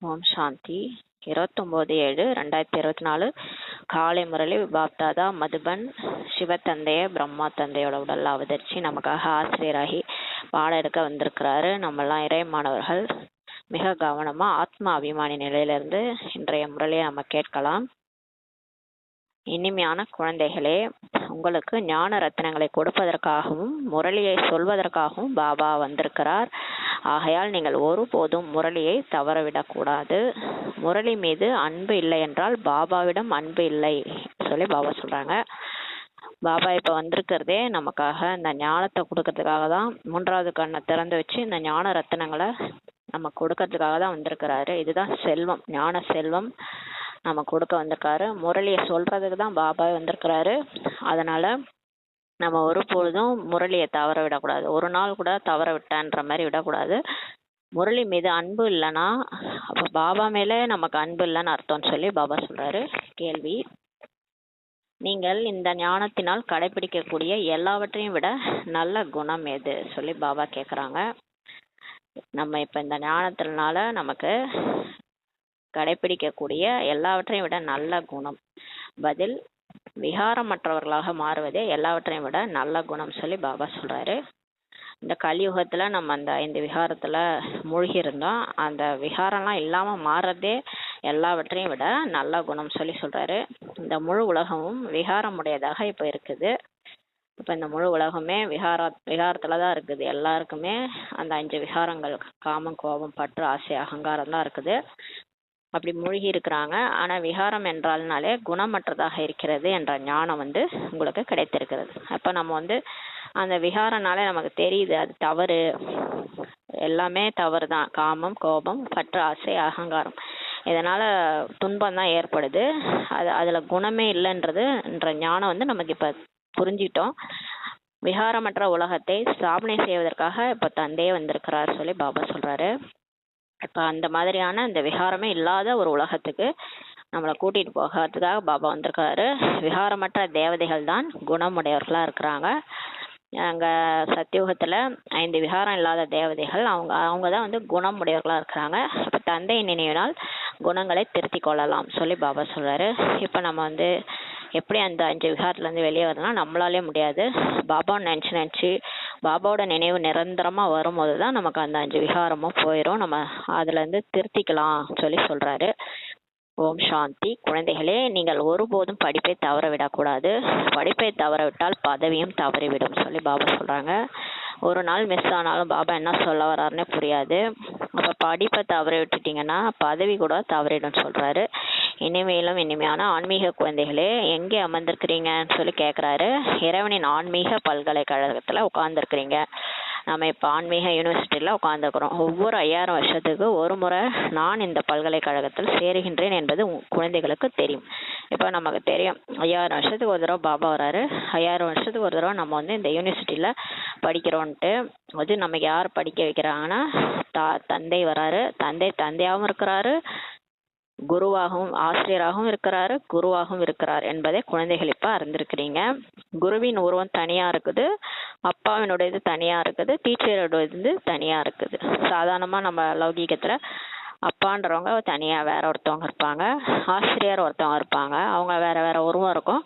ஓம் சாந்தி. 29/7/2024 காலை முரளி பாப்தாதா மதுபன் சிவத்தந்தைய பிரம்மா தந்தையோட உடல் அவதரிச்சு நமக்காக ஆசிரியராகி பாடம் எடுக்க வந்திருக்கிறாரு. நம்மெல்லாம் இறை மாணவர்கள் மிக கவனமா ஆத்மா அபிமானி நிலையிலிருந்து இன்றைய முரளியை நம்ம கேட்கலாம். இனிமையான குழந்தைகளே, உங்களுக்கு ஞான ரத்தினங்களை கொடுப்பதற்காகவும் முரளியை சொல்வதற்காகவும் பாபா வந்திருக்கிறார். ஆகையால் நீங்கள் ஒருபோதும் முரளியை தவறவிடக்கூடாது. முரளி மீது அன்பு இல்லை என்றால் பாபாவிடம் அன்பு இல்லை சொல்லி பாபா சொல்றாங்க. பாபா இப்ப வந்திருக்கிறதே நமக்காக இந்த ஞானத்தை கொடுக்கறதுக்காக தான். 3வது கண்ணை திறந்து வச்சு இந்த ஞான ரத்தினங்களை நம்ம கொடுக்கறதுக்காக தான் வந்திருக்கிறாரு. இதுதான் செல்வம், ஞான செல்வம் நம்ம கொடுக்க வந்திருக்காரு. முரளியை சொல்றதுக்கு தான் பாபாவே வந்திருக்கிறாரு. அதனால நம்ம ஒருபொழுதும் முரளியை தவற விடக்கூடாது. ஒரு நாள் கூட தவற விட்டன்ற மாதிரி விடக்கூடாது. முரளி மீது அன்பு இல்லைன்னா அப்போ பாபா மேலே நமக்கு அன்பு இல்லைன்னு அர்த்தம்னு சொல்லி பாபா சொல்றாரு. கேள்வி: நீங்கள் இந்த ஞானத்தினால் கடைபிடிக்கக்கூடிய எல்லாவற்றையும் விட நல்ல குணம் எது சொல்லி பாபா கேட்குறாங்க. நம்ம இப்போ இந்த ஞானத்தினால நமக்கு கடைபிடிக்கக்கூடிய எல்லாவற்றையும் விட நல்ல குணம். பதில்: விகாரமற்றவர்களாக மாறுவதே எல்லாவற்றையும் விட நல்ல குணம் சொல்லி பாபா சொல்றாரு. இந்த கலியுகத்துல நம்ம அந்த 5 விகாரத்துல மூழ்கி இருந்தோம். அந்த விகாரம்லாம் இல்லாம மாறுறதே எல்லாவற்றையும் விட நல்ல குணம் சொல்லி சொல்றாரு. இந்த முழு உலகமும் விகாரமுடையதாக இப்ப இருக்குது. இப்ப இந்த முழு உலகமே விகாரத்துலதான் இருக்குது. எல்லாருக்குமே அந்த 5 விகாரங்கள், காமம், கோபம், பற்று, ஆசை, அகங்காரம் தான் இருக்குது. அப்படி மூழ்கி இருக்கிறாங்க. ஆனா விகாரம் என்றால்னாலே குணமற்றதாக இருக்கிறது என்ற ஞானம் உங்களுக்கு கிடைத்திருக்கிறது. அப்ப நம்ம அந்த விகாரனாலே நமக்கு தெரியுது அது தவறு, எல்லாமே தவறு தான். காமம், கோபம், பற்று, ஆசை, அகங்காரம், இதனால துன்பம் தான் ஏற்படுது. அதுல குணமே இல்லைன்றது என்ற ஞானம் நமக்கு இப்ப புரிஞ்சிட்டோம். விகாரமற்ற உலகத்தை ஸ்தாபனை செய்வதற்காக இப்ப தந்தையே வந்திருக்கிறார் சொல்லி பாபா சொல்றாரு. இப்ப அந்த மாதிரியான அந்த விகாரமே இல்லாத ஒரு உலகத்துக்கு நம்மளை கூட்டிட்டு போகிறதுக்காக பாபா வந்திருக்காரு. விகாரமற்ற தேவதைகள் தான் குணமுடையவர்களா இருக்கிறாங்க. அங்க சத்தியுகத்துல 5 விகாரம் இல்லாத தேவதைகள், அவங்க தான் குணமுடையவர்களா இருக்கிறாங்க. இப்ப தந்தை நினைவினால் குணங்களை திருத்தி கொள்ளலாம் சொல்லி பாபா சொல்றாரு. இப்ப நம்ம எப்படி அந்த 5 விகாரத்துலேருந்து வெளியே வரலாம்? நம்மளாலே முடியாது. பாபாவை நினச்சி பாபாவோட நினைவு நிரந்தரமா வரும்போது தான் நமக்கு அந்த 5 விகாரமும் போயிடும். நம்ம அதுலேருந்து திருத்திக்கலாம் சொல்லி சொல்றாரு. ஓம் சாந்தி. குழந்தைகளே, நீங்கள் ஒருபோதும் படிப்பை தவற விடக்கூடாது. படிப்பை தவற விட்டால் பதவியும் தவறிவிடும் சொல்லி பாபா சொல்றாங்க. ஒரு நாள் மிஸ் ஆனாலும் பாபா என்ன சொல்ல வர்றாருன்னே புரியாது. அப்ப படிப்பை தவற விட்டுட்டீங்கன்னா பதவி கூட தவறிடும் சொல்றாரு. இனிமையிலும் இனிமையான ஆன்மீக குழந்தைகளே, எங்கே அமர்ந்திருக்கிறீங்கன்னு சொல்லி கேட்குறாரு. இறைவனின் ஆன்மீக பல்கலைக்கழகத்துல உட்கார்ந்துருக்கிறீங்க. நம்ம இப்போ ஆன்மீக யூனிவர்சிட்டியில் உட்காந்துருக்கிறோம். ஒவ்வொரு 5000 வருஷத்துக்கு ஒரு முறை நான் இந்த பல்கலைக்கழகத்தில் சேருகின்றேன் என்பது குழந்தைகளுக்கு தெரியும். இப்போ நமக்கு தெரியும் 5000 வருஷத்துக்கு ஒரு தடவை பாபா வராரு. 5000 வருஷத்துக்கு ஒரு தடவை நம்ம இந்த யூனிவர்சிட்டியில் படிக்கிறோன்ட்டு. நமக்கு யார் படிக்க வைக்கிறாங்கன்னா தந்தை வராரு. தந்தையாகவும் இருக்கிறாரு, குருவாகவும் ஆசிரியராகவும் இருக்கிறாரு, குருவாகவும் இருக்கிறார் என்பதை குழந்தைகள் இப்ப அறிந்திருக்கிறீங்க. குருவின் உருவம் தனியா இருக்குது, அப்பாவினுடையது தனியா இருக்குது, டீச்சரோட தனியா இருக்குது. சாதாரணமா நம்ம லௌகீகத்துல அப்பான்றவங்க தனியா வேற ஒருத்தவங்க இருப்பாங்க, ஆசிரியர் ஒருத்தவங்க இருப்பாங்க, அவங்க வேற வேற உருவம் இருக்கும்,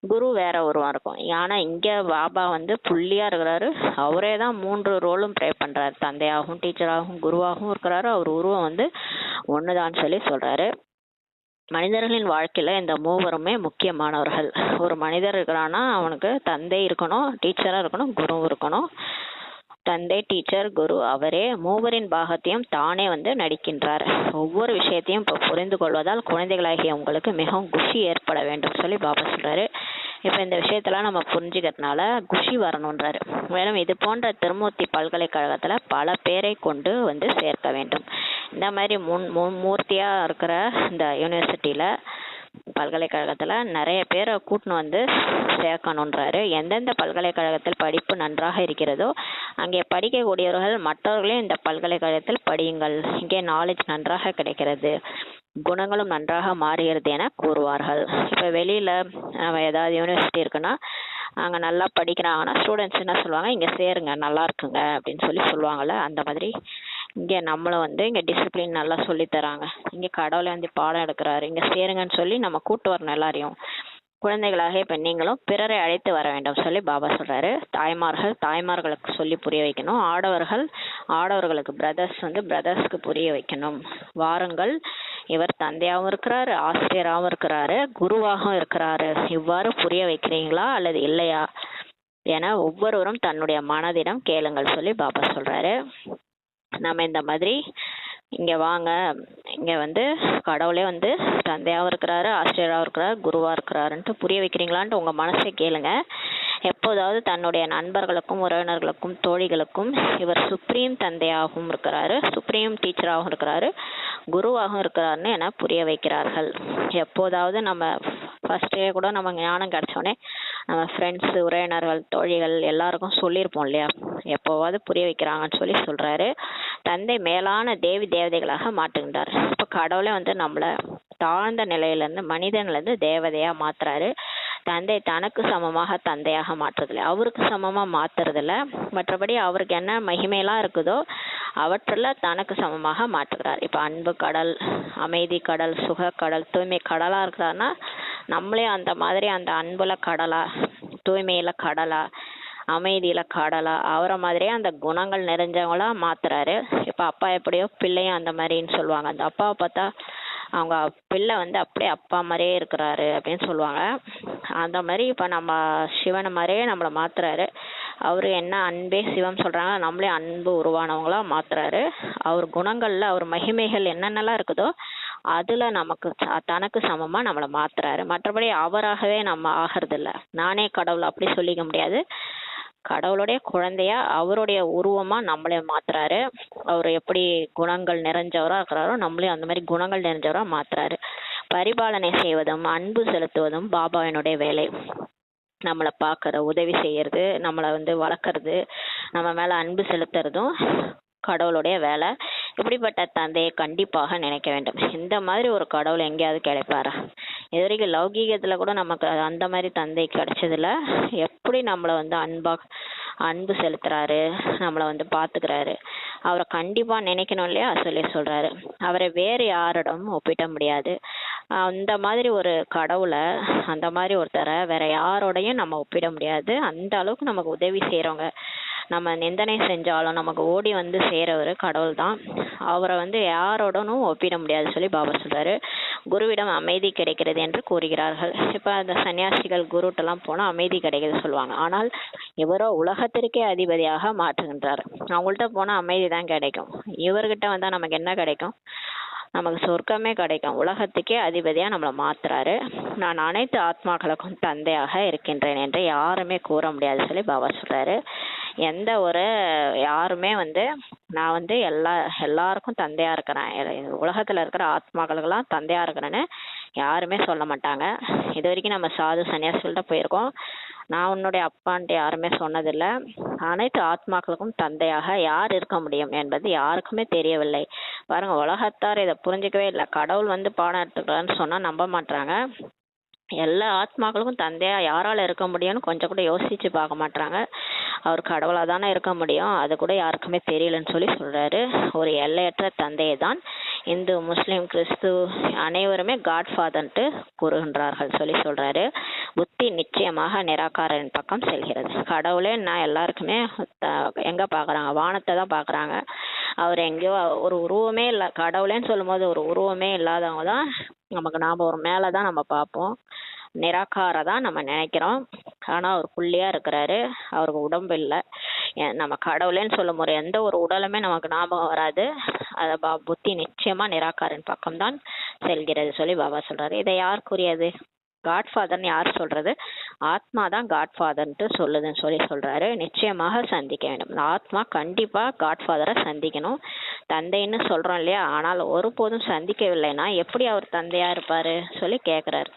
குரு வேற உருவம் இருக்கும். ஆனா இங்க பாபா புள்ளியா இருக்கிறாரு. அவரே தான் 3 ரோலும் ப்ளே பண்றாரு. தந்தையாகவும் டீச்சராகவும் குருவாகவும் இருக்கிறாரு. அவர் உருவம் ஒண்ணுதான் சொல்லி சொல்றாரு. மனிதர்களின் வாழ்க்கையில இந்த மூவருமே முக்கியமானவர்கள். ஒரு மனிதர் இருக்கிறான்னா அவனுக்கு தந்தை இருக்கணும், டீச்சரா இருக்கணும், குரு இருக்கணும். தந்தை, டீச்சர், குரு அவரே மூவரின் பாகத்தையும் தானே நடிக்கின்றார். ஒவ்வொரு விஷயத்தையும் இப்போ புரிந்து கொள்வதால் குழந்தைகளாகிய உங்களுக்கு மிகவும் குஷி ஏற்பட வேண்டும் சொல்லி பாபா சொல்றாரு. இப்போ இந்த விஷயத்தெல்லாம் நம்ம புரிஞ்சுக்கிறதுனால குஷி வரணுன்றாரு. மேலும் இது போன்ற திருமூர்த்தி பல்கலைக்கழகத்துல பல பேரை கொண்டு சேர்க்க வேண்டும். இந்த மாதிரி மூர்த்தியா இருக்கிற இந்த யூனிவர்சிட்டியில பல்கலைக்கழகத்துல நிறைய பேரை கூட்டின்னு சேர்க்கணுன்றாரு. எந்தெந்த பல்கலைக்கழகத்தில் படிப்பு நன்றாக இருக்கிறதோ அங்கே படிக்கக்கூடியவர்கள் மற்றவர்களையும் இந்த பல்கலைக்கழகத்தில் படியுங்கள், இங்கே நாலேஜ் நன்றாக கிடைக்கிறது, குணங்களும் நன்றாக மாறுகிறது என கூறுவார்கள். இப்போ வெளியில ஏதாவது யூனிவர்சிட்டி இருக்குன்னா அங்கே நல்லா படிக்கிறாங்கன்னா ஸ்டூடெண்ட்ஸ் என்ன சொல்லுவாங்க, இங்கே சேருங்க நல்லா இருக்குங்க அப்படின்னு சொல்லுவாங்கள்ல. அந்த மாதிரி இங்கே நம்மளை வந்து இங்கே டிசிப்ளின் நல்லா சொல்லித் தராங்க. இங்கே கடவுளை வந்து பாடம் எடுக்கிறாரு. இங்கே சேருங்கன்னு சொல்லி நம்ம கூட்டு வரணும் எல்லாரையும். குழந்தைகளாக இப்போ நீங்களும் பிறரை அழைத்து வர வேண்டும் சொல்லி பாபா சொல்றாரு. தாய்மார்களுக்கு சொல்லி புரிய வைக்கணும். ஆடவர்களுக்கு பிரதர்ஸ்க்கு புரிய வைக்கணும். வாருங்கள், இவர் தந்தையாகவும் இருக்கிறாரு, ஆசிரியராகவும் இருக்கிறாரு, குருவாகவும் இருக்கிறாரு. இவ்வாறு புரிய வைக்கிறீங்களா அல்லது இல்லையா என ஒவ்வொருவரும் தன்னுடைய மனதிடம் கேளுங்கள் சொல்லி பாபா சொல்றாரு. நம்ம இந்த மாதிரி இங்கே வாங்க, இங்கே வந்து கடவுளே வந்து தந்தையாகவும் இருக்கிறாரு, ஆசிரியராகவும் இருக்கிறாரு, குருவாக இருக்கிறாருன்ட்டு புரிய வைக்கிறீங்களான்ட்டு உங்கள் மனசை கேளுங்க. எப்போதாவது தன்னுடைய நண்பர்களுக்கும் உறவினர்களுக்கும் தோழிகளுக்கும் இவர் சுப்ரீம் தந்தையாகவும் இருக்கிறாரு, சுப்ரீம் டீச்சராகவும் இருக்கிறாரு, குருவாகவும் இருக்கிறாருன்னு என புரிய வைக்கிறார்கள். எப்போதாவது நம்ம ஃபர்ஸ்டே கூட நம்ம ஞானம் கிடைச்சோடனே நம்ம ஃப்ரெண்ட்ஸு, உறவினர்கள், தோழிகள் எல்லாருக்கும் சொல்லியிருப்போம் இல்லையா, எப்போவாவது புரிய வைக்கிறாங்கன்னு சொல்லி சொல்கிறாரு. தந்தை மேலான தேவதைகளாக மாற்றுகின்றார். இப்போ கடவுளே வந்து நம்மளை தாழ்ந்த நிலையிலேருந்து மனிதன்லேருந்து தேவதையாக மாற்றுறாரு. தந்தை தனக்கு சமமாக தந்தையாக மாற்றுறதில்ல, அவருக்கு சமமாக மாற்றுறதில்ல. மற்றபடி அவருக்கு என்ன மகிமையெல்லாம் இருக்குதோ அவற்றில் தனக்கு சமமாக மாற்றுகிறார். இப்போ அன்பு கடல், அமைதி கடல், சுக கடல், தூய்மை கடலாக இருக்கிறாருன்னா நம்மளே அந்த மாதிரி அந்த அன்புல கடலா, தூய்மையில கடலா, அமைதியில கடலா, அவரை மாதிரியே அந்த குணங்கள் நிறைஞ்சவங்களா மாத்துறாரு. இப்போ அப்பா எப்படியோ பிள்ளையும் அந்த மாதிரின்னு சொல்லுவாங்க. அந்த அப்பாவை பார்த்தா அவங்க பிள்ளை வந்து அப்படியே அப்பா மாதிரியே இருக்கிறாரு அப்படின்னு சொல்லுவாங்க. அந்த மாதிரி இப்போ நம்ம சிவனை மாதிரியே நம்மளை மாத்துறாரு. அவரு என்ன அன்பே சிவம் சொல்றாங்க, நம்மளே அன்பு உருவானவங்களா மாத்துறாரு. அவர் குணங்கள்ல அவர் மகிமைகள் என்னென்னலாம் இருக்குதோ அதுல நமக்கு தனக்கு சமமா நம்மளை மாத்துறாரு. மற்றபடி அவராகவே நம்ம ஆகிறது இல்லை. நானே கடவுள் அப்படி சொல்லிக்க முடியாது. கடவுளுடைய குழந்தையா அவருடைய உருவமா நம்மளே மாத்துறாரு. அவர் எப்படி குணங்கள் நிறைஞ்சவரா இருக்கிறாரோ நம்மளையும் அந்த மாதிரி குணங்கள் நிறைஞ்சவரா மாத்துறாரு. பரிபாலனை செய்வதும் அன்பு செலுத்துவதும் பாபாவினுடைய வேலை. நம்மளை பார்க்கற, உதவி செய்யறது, நம்மளை வந்து வளர்க்கறது, நம்ம மேல அன்பு செலுத்துறதும் கடவுளுடைய வேலை. இப்படிப்பட்ட தந்தையை கண்டிப்பாக நினைக்க வேண்டும். இந்த மாதிரி ஒரு கடவுள் எங்கேயாவது கிடைப்பாரா? இது வரைக்கும் லௌகீகத்துல கூட நமக்கு அந்த மாதிரி தந்தை கிடைச்சதில்ல. எப்படி நம்மளை வந்து அன்பு செலுத்துறாரு, நம்மளை வந்து பார்த்துக்கிறாரு. அவரை கண்டிப்பா நினைக்கணும் இல்லையா சொல்லி சொல்றாரு. அவரை வேறு யாரிடமும் ஒப்பிட முடியாது. அந்த மாதிரி ஒரு கடவுளை, அந்த மாதிரி ஒருத்தரை வேற யாரோடையும் நம்ம ஒப்பிட முடியாது. அந்த அளவுக்கு நமக்கு உதவி செய்யறவங்க, நம்ம நிந்தனை செஞ்சாலும் நமக்கு ஓடி வந்து சேரவர் கடவுள் தான். அவரை வந்து யாரோடனும் ஒப்பிட முடியாது சொல்லி பாபா சொல்றாரு. குருவிடம் அமைதி கிடைக்கிறது என்று கூறுகிறார்கள். இப்ப அந்த சன்னியாசிகள் குருட்டெல்லாம் போனா அமைதி கிடைக்கிறது சொல்லுவாங்க. ஆனால் இவரோ உலகத்திற்கே அதிபதியாக மாற்றுகின்றார். அவங்கள்ட்ட போனா அமைதி தான் கிடைக்கும். இவர்கிட்ட வந்தா நமக்கு என்ன கிடைக்கும்? நமக்கு சொர்க்கமே கிடைக்கும். உலகத்துக்கே அதிபதியா நம்மளை மாத்துறாரு. நான் அனைத்து ஆத்மாக்களுக்கும் தந்தையாக இருக்கின்றேன் என்று யாருமே கூற முடியாது சொல்லி பாபா சொல்றாரு. எந்த ஒரு யாருமே வந்து நான் வந்து எல்லாருக்கும் தந்தையா இருக்கிறேன், உலகத்துல இருக்கிற ஆத்மாக்களுக்கெல்லாம் தந்தையா இருக்கிறேன்னு யாருமே சொல்ல மாட்டாங்க. இது வரைக்கும் நம்ம சாது சன்னியாசிகள்கிட்ட போயிருக்கோம். நான் உன்னுடைய அப்பான்ட்டு யாருமே சொன்னதில்லை. அனைத்து ஆத்மாக்களுக்கும் தந்தையாக யார் இருக்க முடியும் என்பது யாருக்குமே தெரியவில்லை. பாருங்க, உலகத்தார் இதை புரிஞ்சுக்கவே இல்லை. கடவுள் வந்து பாடம் எடுத்துக்கிறான்னு சொன்னா நம்ப மாட்டாங்க. எல்லா ஆத்மாக்களுக்கும் தந்தையா யாரால இருக்க முடியும்னு கொஞ்சம் கூட யோசிச்சு பார்க்க மாட்டாங்க. அவர் கடவுளா தானே இருக்க முடியும், அது கூட யாருக்குமே தெரியலன்னு சொல்லி சொல்றாரு. ஒரு எல்லையற்ற தந்தையை தான் இந்து, முஸ்லீம், கிறிஸ்து அனைவருமே காட்ஃபாதர்ன்ட்டு கூறுகின்றார்கள் சொல்லி சொல்றாரு. புத்தி நிச்சயமாக நிராகாரின் பக்கம் செல்கிறது. கடவுளே நான் எல்லாருக்குமே எங்க பாக்குறாங்க? வானத்தை தான் பாக்குறாங்க. அவர் எங்கேயோ ஒரு உருவமே இல்லை. கடவுளேன்னு சொல்லும் போது ஒரு உருவமே இல்லாதவங்க தான் நமக்கு, நாம ஒரு மேலதான் நம்ம பார்ப்போம். நிராகார தான் நம்ம நினைக்கிறோம். ஆனா அவர் புள்ளியா இருக்கிறாரு. அவருக்கு உடம்பு இல்லை. நம்ம கடவுளேன்னு சொல்லும் போது எந்த ஒரு உடலுமே நமக்கு ஞாபகம் வராது. அத புத்தி நிச்சயமா நிராகாரின் பக்கம்தான் செல்கிறது சொல்லி பாபா சொல்றாரு. இதை யார் கூறியது? காட்ஃபாதர்னு யார் சொல்றது? ஆத்மா தான் காட்ஃபாதர்ன்ட்டு சொல்லுதுன்னு சொல்லி சொல்றாரு. நிச்சயமாக சந்திக்க வேண்டும். ஆத்மா கண்டிப்பா காட்ஃபாதரை சந்திக்கணும். தந்தைன்னு சொல்றோம் இல்லையா, ஆனால் ஒருபோதும் சந்திக்கவில்லைன்னா எப்படி அவர் தந்தையா இருப்பாரு சொல்லி கேக்குறாரு.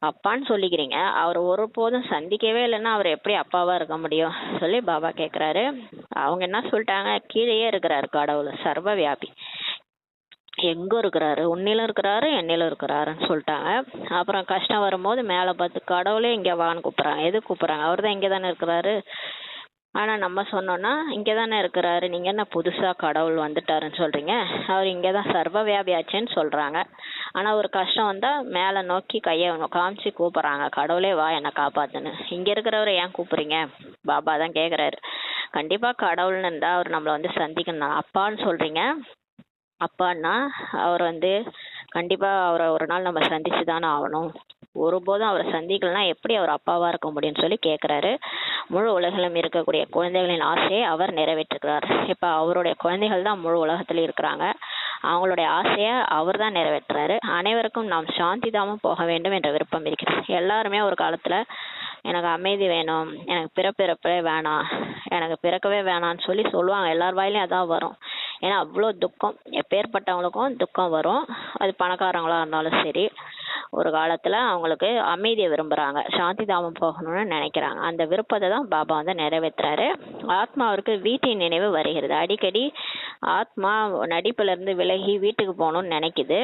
அப்பான்னு சொல்லிக்கிறீங்க, அவர் ஒருபோதும் சந்திக்கவே இல்லைன்னா அவர் எப்படி அப்பாவா இருக்க முடியும் சொல்லி பாபா கேக்குறாரு. அவங்க என்ன சொல்லிட்டாங்க? கீழேயே இருக்கிறாரு கடவுள், சர்வ வியாபி, எங்க இருக்கிறாரு, உன்னிலும் இருக்கிறாரு என்னிலும் இருக்கிறாருன்னு சொல்லிட்டாங்க. அப்புறம் கஷ்டம் வரும்போது மேலே பார்த்து கடவுளே இங்கே வான்னு கூப்பிட்றாங்க. எது கூப்பிட்றாங்க? அவர் தான் இங்கே தானே இருக்கிறாரு. ஆனால் நம்ம சொன்னோன்னா இங்கே தானே இருக்கிறாரு, நீங்கள் என்ன புதுசாக கடவுள் வந்துட்டாருன்னு சொல்கிறீங்க, அவர் இங்கே தான் சர்வ வியாபியாச்சேன்னு சொல்கிறாங்க. ஆனால் ஒரு கஷ்டம் வந்தால் மேலே நோக்கி கையை காமிச்சு கூப்பிட்றாங்க, கடவுளே வா என்னை காப்பாத்துன்னு. இங்கே இருக்கிறவரை ஏன் கூப்பிட்றீங்க? பாபா தான் கேட்குறாரு. கண்டிப்பாக கடவுள்னு இருந்தால் அவர் நம்மளை வந்து சந்திக்கணும். அப்பான்னு சொல்கிறீங்க, அப்பான்னா அவர் வந்து கண்டிப்பாக அவரை ஒரு நாள் நம்ம சந்திச்சு தானே ஆகணும். ஒருபோதும் அவரை சந்திக்கலன்னா எப்படி அவர் அப்பாவாக இருக்க முடியும்னு சொல்லி கேட்குறாரு. முழு உலகிலும் இருக்கக்கூடிய குழந்தைகளின் ஆசையை அவர் நிறைவேற்றுகிறார். இப்போ அவருடைய குழந்தைகள் தான் முழு உலகத்துல இருக்கிறாங்க. அவங்களுடைய ஆசையை அவர் தான் நிறைவேற்றுறாரு. அனைவருக்கும் நாம் சாந்தி தாமம் போக வேண்டும் என்ற விருப்பம் இருக்கிறது. எல்லாருமே ஒரு காலத்தில் எனக்கு அமைதி வேணும், எனக்கு பிறப்பிறப்பே வேணாம், எனக்கு பிறக்கவே வேணான்னு சொல்லி சொல்லுவாங்க. எல்லார் வாயிலையும் அதான் வரும். ஏன்னா அவ்வளோ துக்கம், எப்பேற்பட்டவங்களுக்கும் துக்கம் வரும். அது பணக்காரங்களா இருந்தாலும் சரி, ஒரு காலத்தில் அவங்களுக்கு அமைதியை விரும்புகிறாங்க, சாந்தி தாமம் போகணும்னு நினைக்கிறாங்க. அந்த விருப்பத்தை தான் பாபா வந்து நிறைவேற்றுறாரு. ஆத்மாவிற்கு வீட்டின் நினைவு வருகிறது. அடிக்கடி ஆத்மா நடிப்பிலிருந்து விலகி வீட்டுக்கு போகணும்னு நினைக்குது.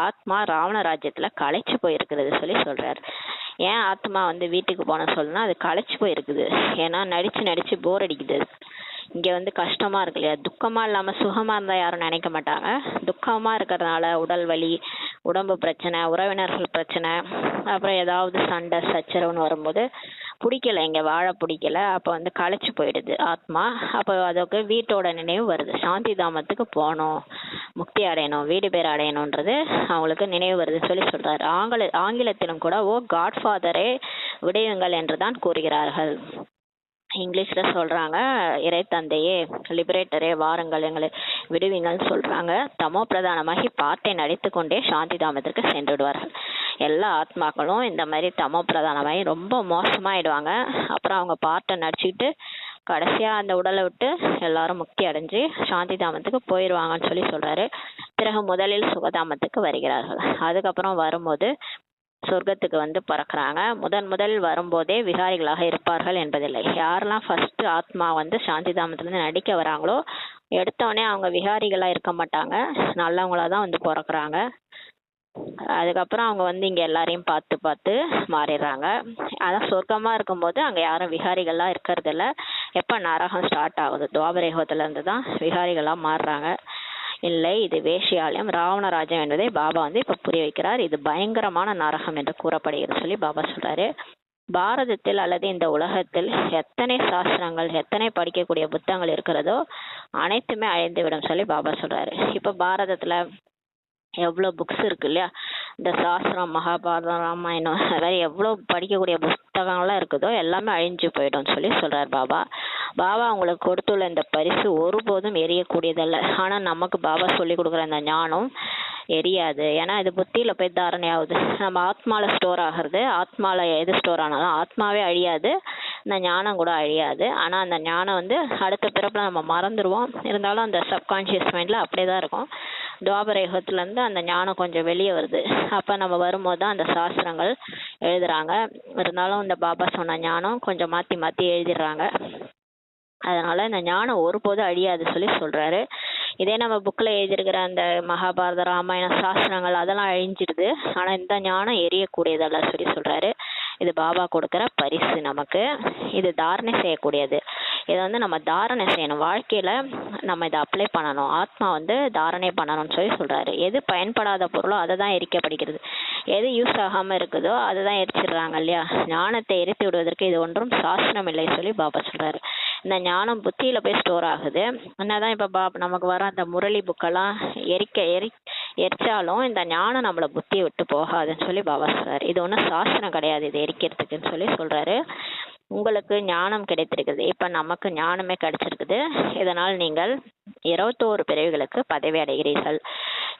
ஆத்மா ராவண ராஜ்யத்தில் களைச்சு போயிருக்கிறது சொல்லி சொல்கிறார். ஏன் ஆத்மா வந்து வீட்டுக்கு போன சொல்லணும்னா அது களைச்சு போயிருக்குது. ஏன்னா நடிச்சு போர் அடிக்குது. இங்கே வந்து கஷ்டமாக இருக்கு இல்லையா, துக்கமாக இல்லாமல் சுகமாக இருந்தால் யாரும் நினைக்க மாட்டாங்க. துக்கமாக இருக்கிறதுனால உடல் வலி, உடம்பு பிரச்சனை, உறவினர்கள் பிரச்சனை, அப்புறம் ஏதாவது சண்டை சச்சரவுன்னு வரும்போது பிடிக்கல, இங்கே வாழ பிடிக்கல, அப்போ வந்து களைச்சு போயிடுது ஆத்மா. அப்போ அதுக்கு வீட்டோட நினைவு வருது. சாந்தி தாமத்துக்கு போகணும், முக்தி அடையணும், வீடு பேர் அடையணுன்றது அவங்களுக்கு நினைவு வருதுன்னு சொல்லி சொல்கிறாரு. ஆங்கிலத்திலும் கூட ஓ காட்ஃபாதரே விடையுங்கள் என்று தான் கூறுகிறார்கள். இங்கிலீஷில் சொல்கிறாங்க, இறை தந்தையே, லிபரேட்டரே வாருங்கள் எங்களை விடுவீங்கள்னு சொல்கிறாங்க. தமோ பிரதானமாகி பாட்டை நடித்து கொண்டே சாந்தி தாமத்திற்கு சென்றுடுவார்கள். எல்லா ஆத்மாக்களும் இந்த மாதிரி தமோ பிரதானமாகி ரொம்ப மோசமாயிடுவாங்க. அப்புறம் அவங்க பாட்டை நடிச்சுக்கிட்டு கடைசியாக அந்த உடலை விட்டு எல்லாரும் முக்தி அடைஞ்சு சாந்தி தாமத்துக்கு போயிடுவாங்கன்னு சொல்லி சொல்கிறாரு. பிறகு முதலில் சுகதாமத்துக்கு வருகிறார்கள். அதுக்கப்புறம் வரும்போது சொர்க்கத்துக்கு வந்து பறக்கிறாங்க. முதல் வரும்போதே விகாரிகளாக இருப்பார்கள் என்பதில்லை. யாரெல்லாம் ஃபர்ஸ்ட் ஆத்மா வந்து சாந்தி தாமத்திலிருந்து நடிக்க வராங்களோ எடுத்தவொடனே அவங்க விகாரிகளாக இருக்க மாட்டாங்க, நல்லவங்களா தான் வந்து பிறக்கிறாங்க. அதுக்கப்புறம் அவங்க வந்து இங்கே எல்லாரையும் பார்த்து மாறிடுறாங்க. அதான் சொர்க்கமாக இருக்கும்போது அங்கே யாரும் விகாரிகள்லாம் இருக்கிறதில்ல. எப்போ நரகம் ஸ்டார்ட் ஆகுது, துவாபரேகத்துலேருந்து தான் விகாரிகளாக மாறுறாங்க. இல்லை, இது வேஷியாலயம், ராவணராஜ்யம் என்பதை பாபா வந்து இப்போ புரிய வைக்கிறார். இது பயங்கரமான நரகம் என்று கூறப்படுகிறது சொல்லி பாபா சொல்றாரு. பாரதத்தில் அல்லது இந்த உலகத்தில் எத்தனை சாஸ்திரங்கள், எத்தனை படிக்கக்கூடிய புத்தகங்கள் இருக்கிறதோ அனைத்துமே அழிந்துவிடும் சொல்லி பாபா சொல்றாரு. இப்போ பாரதத்துல எவ்வளோ புக்ஸ் இருக்கு இல்லையா, இந்த சாஸ்திரம், மகாபாரதம், ராமாயணம், வேற எவ்வளோ படிக்கக்கூடிய புத்தகங்கள்லாம் இருக்குதோ எல்லாமே அழிஞ்சு போயிடும் சொல்லி சொல்றார் பாபா. பாபா அவங்களுக்கு கொடுத்துள்ள இந்த பரிசு ஒருபோதும் எரியக்கூடியதல்ல. ஆனால் நமக்கு பாபா சொல்லி கொடுக்குற இந்த ஞானம் எரியாது. ஏன்னா இது புத்தியில போய் தாரணை ஆகுது. நம்ம ஆத்மாவில் ஸ்டோர் ஆகிறது. ஆத்மாவில் எது ஸ்டோர் ஆனாலும் ஆத்மாவே அழியாது, இந்த ஞானம் கூட அழியாது. ஆனால் அந்த ஞானம் வந்து அடுத்த பிறப்பில் நம்ம மறந்துடுவோம். இருந்தாலும் அந்த சப்கான்ஷியஸ் மைண்டில் அப்படியே தான் இருக்கும். துவாபர யுகத்துலேருந்து அந்த ஞானம் கொஞ்சம் வெளியே வருது. அப்போ நம்ம வரும்போது தான் அந்த சாஸ்திரங்கள் எழுதுறாங்க. இருந்தாலும் இந்த பாபா சொன்ன ஞானம் கொஞ்சம் மாற்றி எழுதிடுறாங்க. அதனால இந்த ஞானம் ஒருபோதும் அழியாது சொல்லி சொல்றாரு. இதே நம்ம புக்கில் எழுதியிருக்கிற அந்த மகாபாரத, ராமாயண சாஸ்திரங்கள் அதெல்லாம் அழிஞ்சிடுது. ஆனால் இந்த ஞானம் எரியக்கூடியதல்ல சொல்லி சொல்றாரு. இது பாபா கொடுக்குற பரிசு நமக்கு. இது தாரணை செய்யக்கூடியது. இதை வந்து நம்ம தாரணை செய்யணும், வாழ்க்கையில் நம்ம இதை அப்ளை பண்ணணும். ஆத்மா வந்து தாரணை பண்ணணும்னு சொல்லி சொல்கிறாரு. எது பயன்படாத பொருளோ அதை தான் எரிக்கப்படுகிறது, எது யூஸ் ஆகாமல் இருக்குதோ அதை தான் எரிச்சிடுறாங்க இல்லையா. ஞானத்தை எரித்து விடுவதற்கு இது ஒன்றும் சாஸ்திரம் இல்லை சொல்லி பாபா சொல்கிறாரு. இந்த ஞானம் புத்தியில் போய் ஸ்டோர் ஆகுது. என்னதான் இப்போ நமக்கு வர அந்த முரளி புக்கெல்லாம் எரிச்சாலும் இந்த ஞானம் நம்மளை புத்தியை விட்டு போகாதுன்னு சொல்லி பாபா சொல்கிறாரு. இது ஒன்றும் சாஸ்திரம் கிடையாது இது எரிக்கிறதுக்குன்னு சொல்லி சொல்கிறாரு. உங்களுக்கு ஞானம் கிடைத்திருக்குது. இப்போ நமக்கு ஞானமே கிடைச்சிருக்குது. இதனால் நீங்கள் 21 பிறவிகளுக்கு பதவி அடைகிறீர்கள்.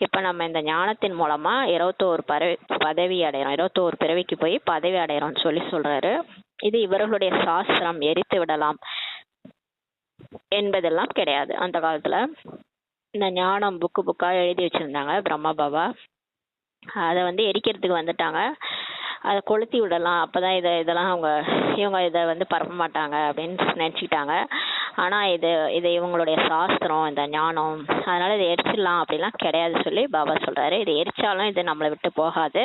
இப்போ நம்ம இந்த ஞானத்தின் மூலமாக 21 பதவி அடைகிறோம், 21 பிறவிக்கு போய் பதவி அடைகிறோம்னு சொல்லி சொல்கிறாரு. இது இவர்களுடைய சாஸ்திரம், எரித்து விடலாம் என்பதெல்லாம் கிடையாது. அந்த காலத்தில் இந்த ஞானம் புக்காக எழுதி வச்சுருந்தாங்க பிரம்மா பாபா. அதை வந்து எரிக்கிறதுக்கு வந்துட்டாங்க. அதை கொளுத்தி விடலாம், அப்போ தான் இதெல்லாம் இவங்க இதை வந்து பரப்ப மாட்டாங்க அப்படின்னு நினச்சிக்கிட்டாங்க. ஆனால் இது இவங்களுடைய சாஸ்திரம், இந்த ஞானம், அதனால் இதை எரிச்சிடலாம் அப்படிலாம் கிடையாது சொல்லி பாபா சொல்கிறாரு. இது எரிச்சாலும் இது நம்மளை விட்டு போகாது.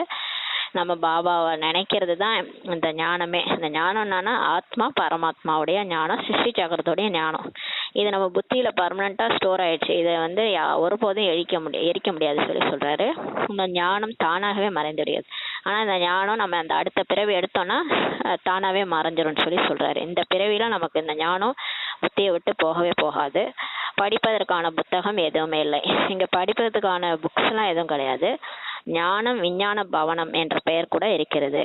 நம்ம பாபாவை நினைக்கிறது தான் இந்த ஞானமே. இந்த ஞானம் என்னன்னா ஆத்மா பரமாத்மாவுடைய ஞானம், சிருஷ்டி சக்கரத்துடைய ஞானம். இது நம்ம புத்தியில பர்மனண்டா ஸ்டோர் ஆயிடுச்சு. இதை வந்து ஒருபோதும் எரிக்க முடியாது சொல்லி சொல்றாரு. இந்த ஞானம் தானாகவே மறைந்துவிடுது. ஆனா இந்த ஞானம் நம்ம அந்த அடுத்த பிறவி எடுத்தோம்னா தானாவே மறைஞ்சிரும்னு சொல்லி சொல்றாரு. இந்த பிறவில நமக்கு இந்த ஞானம் புத்தியை விட்டு போகவே போகாது. படிப்பதற்கான புத்தகம் எதுவுமே இல்லை, இங்க படிப்பதற்கான புக்ஸ் எல்லாம் எதுவும் கிடையாது. ஞானம் விஞ்ஞான பவனம் என்ற பெயர் கூட இருக்கிறது.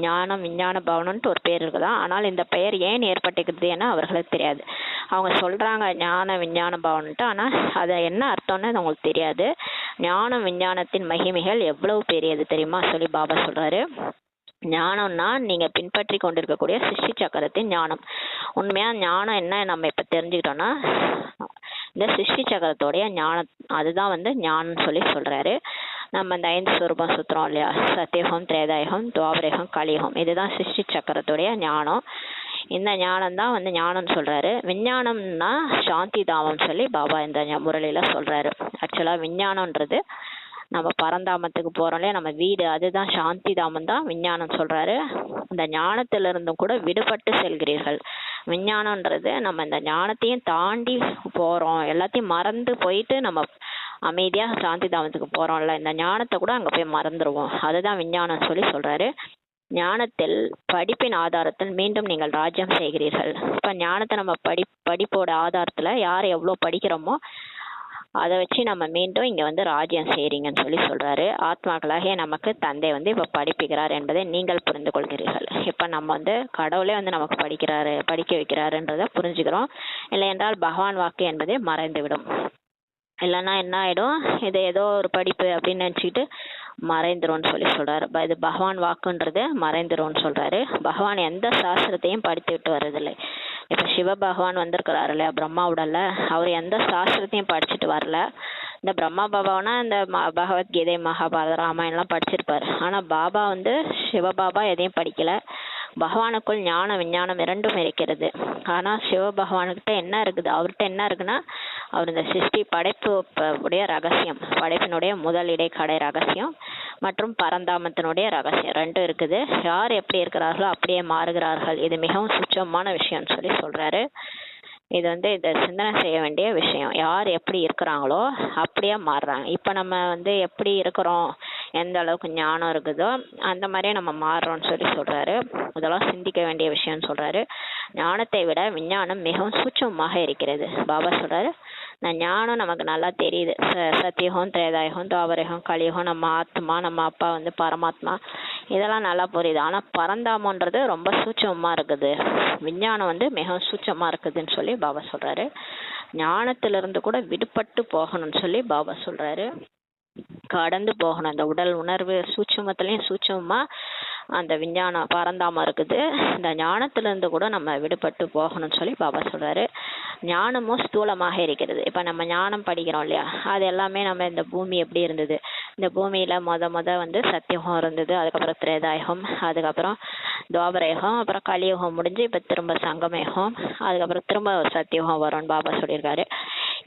ஞானம் விஞ்ஞான பவனம்ட்டு ஒரு பேர் இருக்குதான். ஆனால் இந்த பெயர் ஏன் ஏற்பட்டுக்கிறது என அவர்களுக்கு தெரியாது. அவங்க சொல்றாங்க ஞான விஞ்ஞான பவன்ட்டு, ஆனா அது என்ன அர்த்தம்னு அவங்களுக்கு தெரியாது. ஞானம் விஞ்ஞானத்தின் மகிமைகள் எவ்வளவு பெரியது தெரியுமா சொல்லி பாபா சொல்றாரு. ஞானம்னா நீங்க பின்பற்றி கொண்டிருக்கக்கூடிய சிருஷ்டி சக்கரத்தின் ஞானம். உண்மையா ஞானம் என்ன நம்ம இப்ப தெரிஞ்சுக்கிட்டோம்னா இந்த சிருஷ்டி சக்கரத்தோடைய ஞானம், அதுதான் வந்து ஞானம் சொல்லி சொல்றாரு. நம்ம இந்த 5 ஸ்வரூபம் சுத்துறோம் இல்லையா, சத்தியகம், திரேதாயுகம், துவாபரயுகம், கலியுகம், இதுதான் சிருஷ்டி சக்கரத்துடைய ஞானம். இந்த ஞானம் தான் வந்து ஞானம்னு சொல்றாரு. விஞ்ஞானம்னா சாந்தி தாமம் சொல்லி பாபா இந்த முரளியில சொல்றாரு. ஆக்சுவலா விஞ்ஞானம்ன்றது நம்ம பரந்தாமத்துக்கு போறோம் இல்லையா, நம்ம வீடு, அதுதான் சாந்தி தாமம் தான் விஞ்ஞானம் சொல்றாரு. இந்த ஞானத்திலிருந்தும் கூட விடுபட்டு செல்கிறீர்கள். விஞ்ஞானம்ன்றது நம்ம இந்த ஞானத்தையும் தாண்டி போறோம், எல்லாத்தையும் மறந்து போயிட்டு நம்ம அமைதியா சாந்தி தாமத்துக்கு போறோம்ல, இந்த ஞானத்தை கூட அங்க போய் மறந்துடுவோம். அதுதான் விஞ்ஞானம் சொல்லி சொல்றாரு. ஞானத்தில் படிப்பின் ஆதாரத்தில் மீண்டும் நீங்கள் ராஜ்யம் செய்கிறீர்கள். இப்ப ஞானத்தை நம்ம படிப்போட ஆதாரத்துல யார் எவ்வளவு படிக்கிறோமோ அதை வச்சு நம்ம மீண்டும் இங்க வந்து ராஜ்யம் செய்றீங்கன்னு சொல்லி சொல்றாரு. ஆத்மாக்களாகிய நமக்கு தந்தை வந்து இப்ப படிப்புகிறார் என்பதை நீங்கள் புரிந்து கொள்கிறீர்கள். இப்ப நம்ம வந்து கடவுளே வந்து நமக்கு படிக்க வைக்கிறாருன்றத புரிஞ்சுக்கிறோம். இல்லை என்றால் பகவான் வாக்கு என்பதே மறைந்துவிடும். இல்லைன்னா என்ன ஆயிடும், இது ஏதோ ஒரு படிப்பு அப்படின்னு நினைச்சுக்கிட்டு மறைந்துரும்னு சொல்லி சொல்றாரு. இது பகவான் வாக்குன்றது மறைந்துரும்னு சொல்றாரு. பகவான் எந்த சாஸ்திரத்தையும் படித்து விட்டு வர்றதில்லை. இப்ப சிவ பகவான் வந்திருக்கிறாரு இல்லையா பிரம்மா உடல்ல, அவர் எந்த சாஸ்திரத்தையும் படிச்சுட்டு வரல. இந்த பிரம்மா பாபாவனா இந்த பகவத்கீதை, மகாபாரத, ராமாயணம்லாம் படிச்சிருப்பாரு. ஆனா பாபா வந்து சிவபாபா எதையும் படிக்கல. பகவானுக்குள் ஞான விஞ்ஞானம் இரண்டும் இருக்கிறது. ஆனா சிவ பகவானுக்கிட்ட என்ன இருக்குது, அவர்கிட்ட என்ன இருக்குன்னா அவர் இந்த சிருஷ்டி படைப்பு உடைய ரகசியம், படைப்பினுடைய முதல் இடைக்கடை ரகசியம் மற்றும் பரந்தாமத்தினுடைய ரகசியம் ரெண்டும் இருக்குது. யார் எப்படி இருக்கிறார்களோ அப்படியே மாறுகிறார்கள். இது மிகவும் சுச்சமான விஷயம்னு சொல்லி சொல்றாரு. இது வந்து இதை சிந்தனை செய்ய வேண்டிய விஷயம். யார் எப்படி இருக்கிறாங்களோ அப்படியே மாறுறாங்க. இப்ப நம்ம வந்து எப்படி இருக்கிறோம், எந்த அளவுக்கு ஞானம் இருக்குதோ அந்த மாதிரியே நம்ம மாறுறோம்னு சொல்லி சொல்றாரு. இதெல்லாம் சிந்திக்க வேண்டிய விஷயம்னு சொல்றாரு. ஞானத்தை விட விஞ்ஞானம் மிகவும் சூட்சமாக இருக்கிறது. பாபா சொல்றாரு, நான் ஞானம் நமக்கு நல்லா தெரியுது. சத்தியகம், திரேதாயுகம், துவாபரயுகம், கலியுகம், நம்ம ஆத்மா, நம்ம அப்பா வந்து பரமாத்மா, இதெல்லாம் நல்லா புரியுது. ஆனா பரந்தாமன்றது ரொம்ப சூட்சமா இருக்குது, விஞ்ஞானம் வந்து மிகவும் சூட்சமா இருக்குதுன்னு சொல்லி பாபா சொல்றாரு. ஞானத்திலிருந்து கூட விடுபட்டு போகணும்னு சொல்லி பாபா சொல்றாரு. கடந்து போகணும். அந்த உடல் உணர்வு சூட்சமத்திலையும் சூட்சமா அந்த விஞ்ஞானம் பரந்தாம இருக்குது. இந்த ஞானத்திலிருந்து கூட நம்ம விடுபட்டு போகணும்னு சொல்லி பாபா சொல்றாரு. ஞானமும் ஸ்தூலமாக இருக்கிறது. இப்ப நம்ம ஞானம் படிக்கிறோம் இல்லையா, அது எல்லாமே நம்ம இந்த பூமி எப்படி இருந்தது, இந்த பூமியில முத வந்து சத்தியகம் இருந்தது, அதுக்கப்புறம் திரேதாயுகம், அதுக்கப்புறம் துவாபரயுகம், அப்புறம் கலியுகம் முடிஞ்சு இப்ப திரும்ப சங்கமயுகம், அதுக்கப்புறம் திரும்ப சத்தியுகம் வரும்னு பாபா சொல்லியிருக்காரு.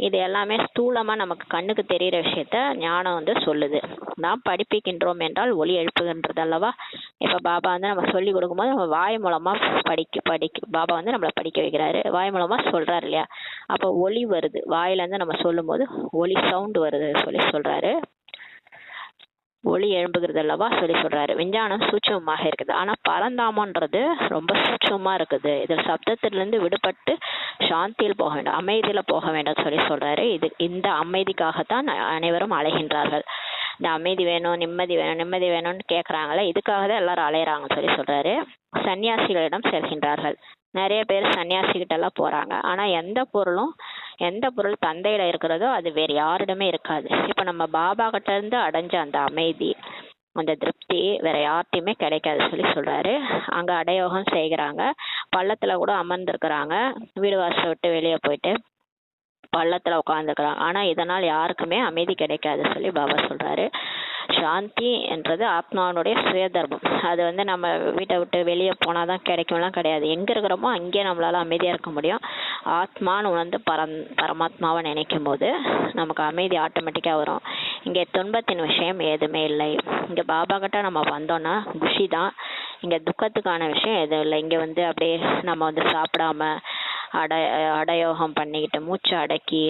இது எல்லாமே ஸ்தூலமா நமக்கு கண்ணுக்கு தெரிகிற விஷயத்த ஞானம் வந்து சொல்லுது. நாம் படிப்பிக்கின்றோம் என்றால் ஒளி எழுப்புகின்றது அல்லவா. இப்ப பாபா வந்து நம்ம சொல்லி கொடுக்கும்போது நம்ம வாய் மூலமா பாபா வந்து நம்மளை படிக்க வைக்கிறாரு, வாய் மூலமா சொல்றாரு இல்லையா. அப்போ ஒளி வருது, வாயில இருந்து நம்ம சொல்லும் போது ஒளி சவுண்ட் வருது சொல்லி சொல்றாரு. ஒளி எழும்புகிறது அல்லவா சொல்லி சொல்றாரு. விஞ்ஞானம் சூட்சமாக இருக்குது. ஆனா பரந்தாமன்றது ரொம்ப சூட்சமா இருக்குது. இதில் சப்தத்திலிருந்து விடுபட்டு சாந்தியில் போக வேண்டும், அமைதியில போக வேண்டும் சொல்லி சொல்றாரு. இந்த அமைதிக்காகத்தான் அனைவரும் அலைகின்றார்கள். இந்த அமைதி வேணும், நிம்மதி வேணும்னு கேட்கறாங்களே, இதுக்காக தான் எல்லாரும் அலையறாங்கன்னு சொல்லி சொல்றாரு. சன்னியாசிகளிடம் செல்கின்றார்கள். நிறைய பேர் சன்னியாசிகிட்ட எல்லாம் போறாங்க. ஆனா எந்த பொருள் தந்தையில இருக்கிறதோ அது வேற யாரிடமே இருக்காது. இப்ப நம்ம பாபா கிட்ட இருந்து அடைஞ்ச அந்த அமைதி, அந்த திருப்தி வேற யார்ட்டையுமே கிடைக்காது சொல்லி சொல்றாரு. அங்க அடையோகம் செய்கிறாங்க, பள்ளத்துல கூட அமர்ந்திருக்கிறாங்க, வீடு வாசல் விட்டு வெளியே போயிட்டு பள்ளத்துல உட்காந்துக்கிறாங்க. ஆனா இதனால் யாருக்குமே அமைதி கிடைக்காது சொல்லி பாபா சொல்றாரு. சாந்தி என்றது ஆத்மாவுடைய சுயதர்மம். அது வந்து நம்ம வீட்டை விட்டு வெளியே போனாதான் கிடைக்கும்லாம் கிடையாது. எங்க இருக்கிறோமோ அங்கேயே நம்மளால அமைதியா இருக்க முடியும். ஆத்மான்னு உணர்ந்து பரமாத்மாவை நினைக்கும் போது நமக்கு அமைதி ஆட்டோமேட்டிக்கா வரும். இங்கே துன்பத்தின் விஷயம் எதுவுமே இல்லை. இங்கே பாபா கிட்ட நம்ம வந்தோம்னா குஷி தான். இங்கே துக்கத்துக்கான விஷயம் எதுவும் இல்லை. இங்கே வந்து அப்படியே நம்ம வந்து சாப்பிடாம அடயோகம் பண்ணிக்கிட்டு மூச்சு அடக்கி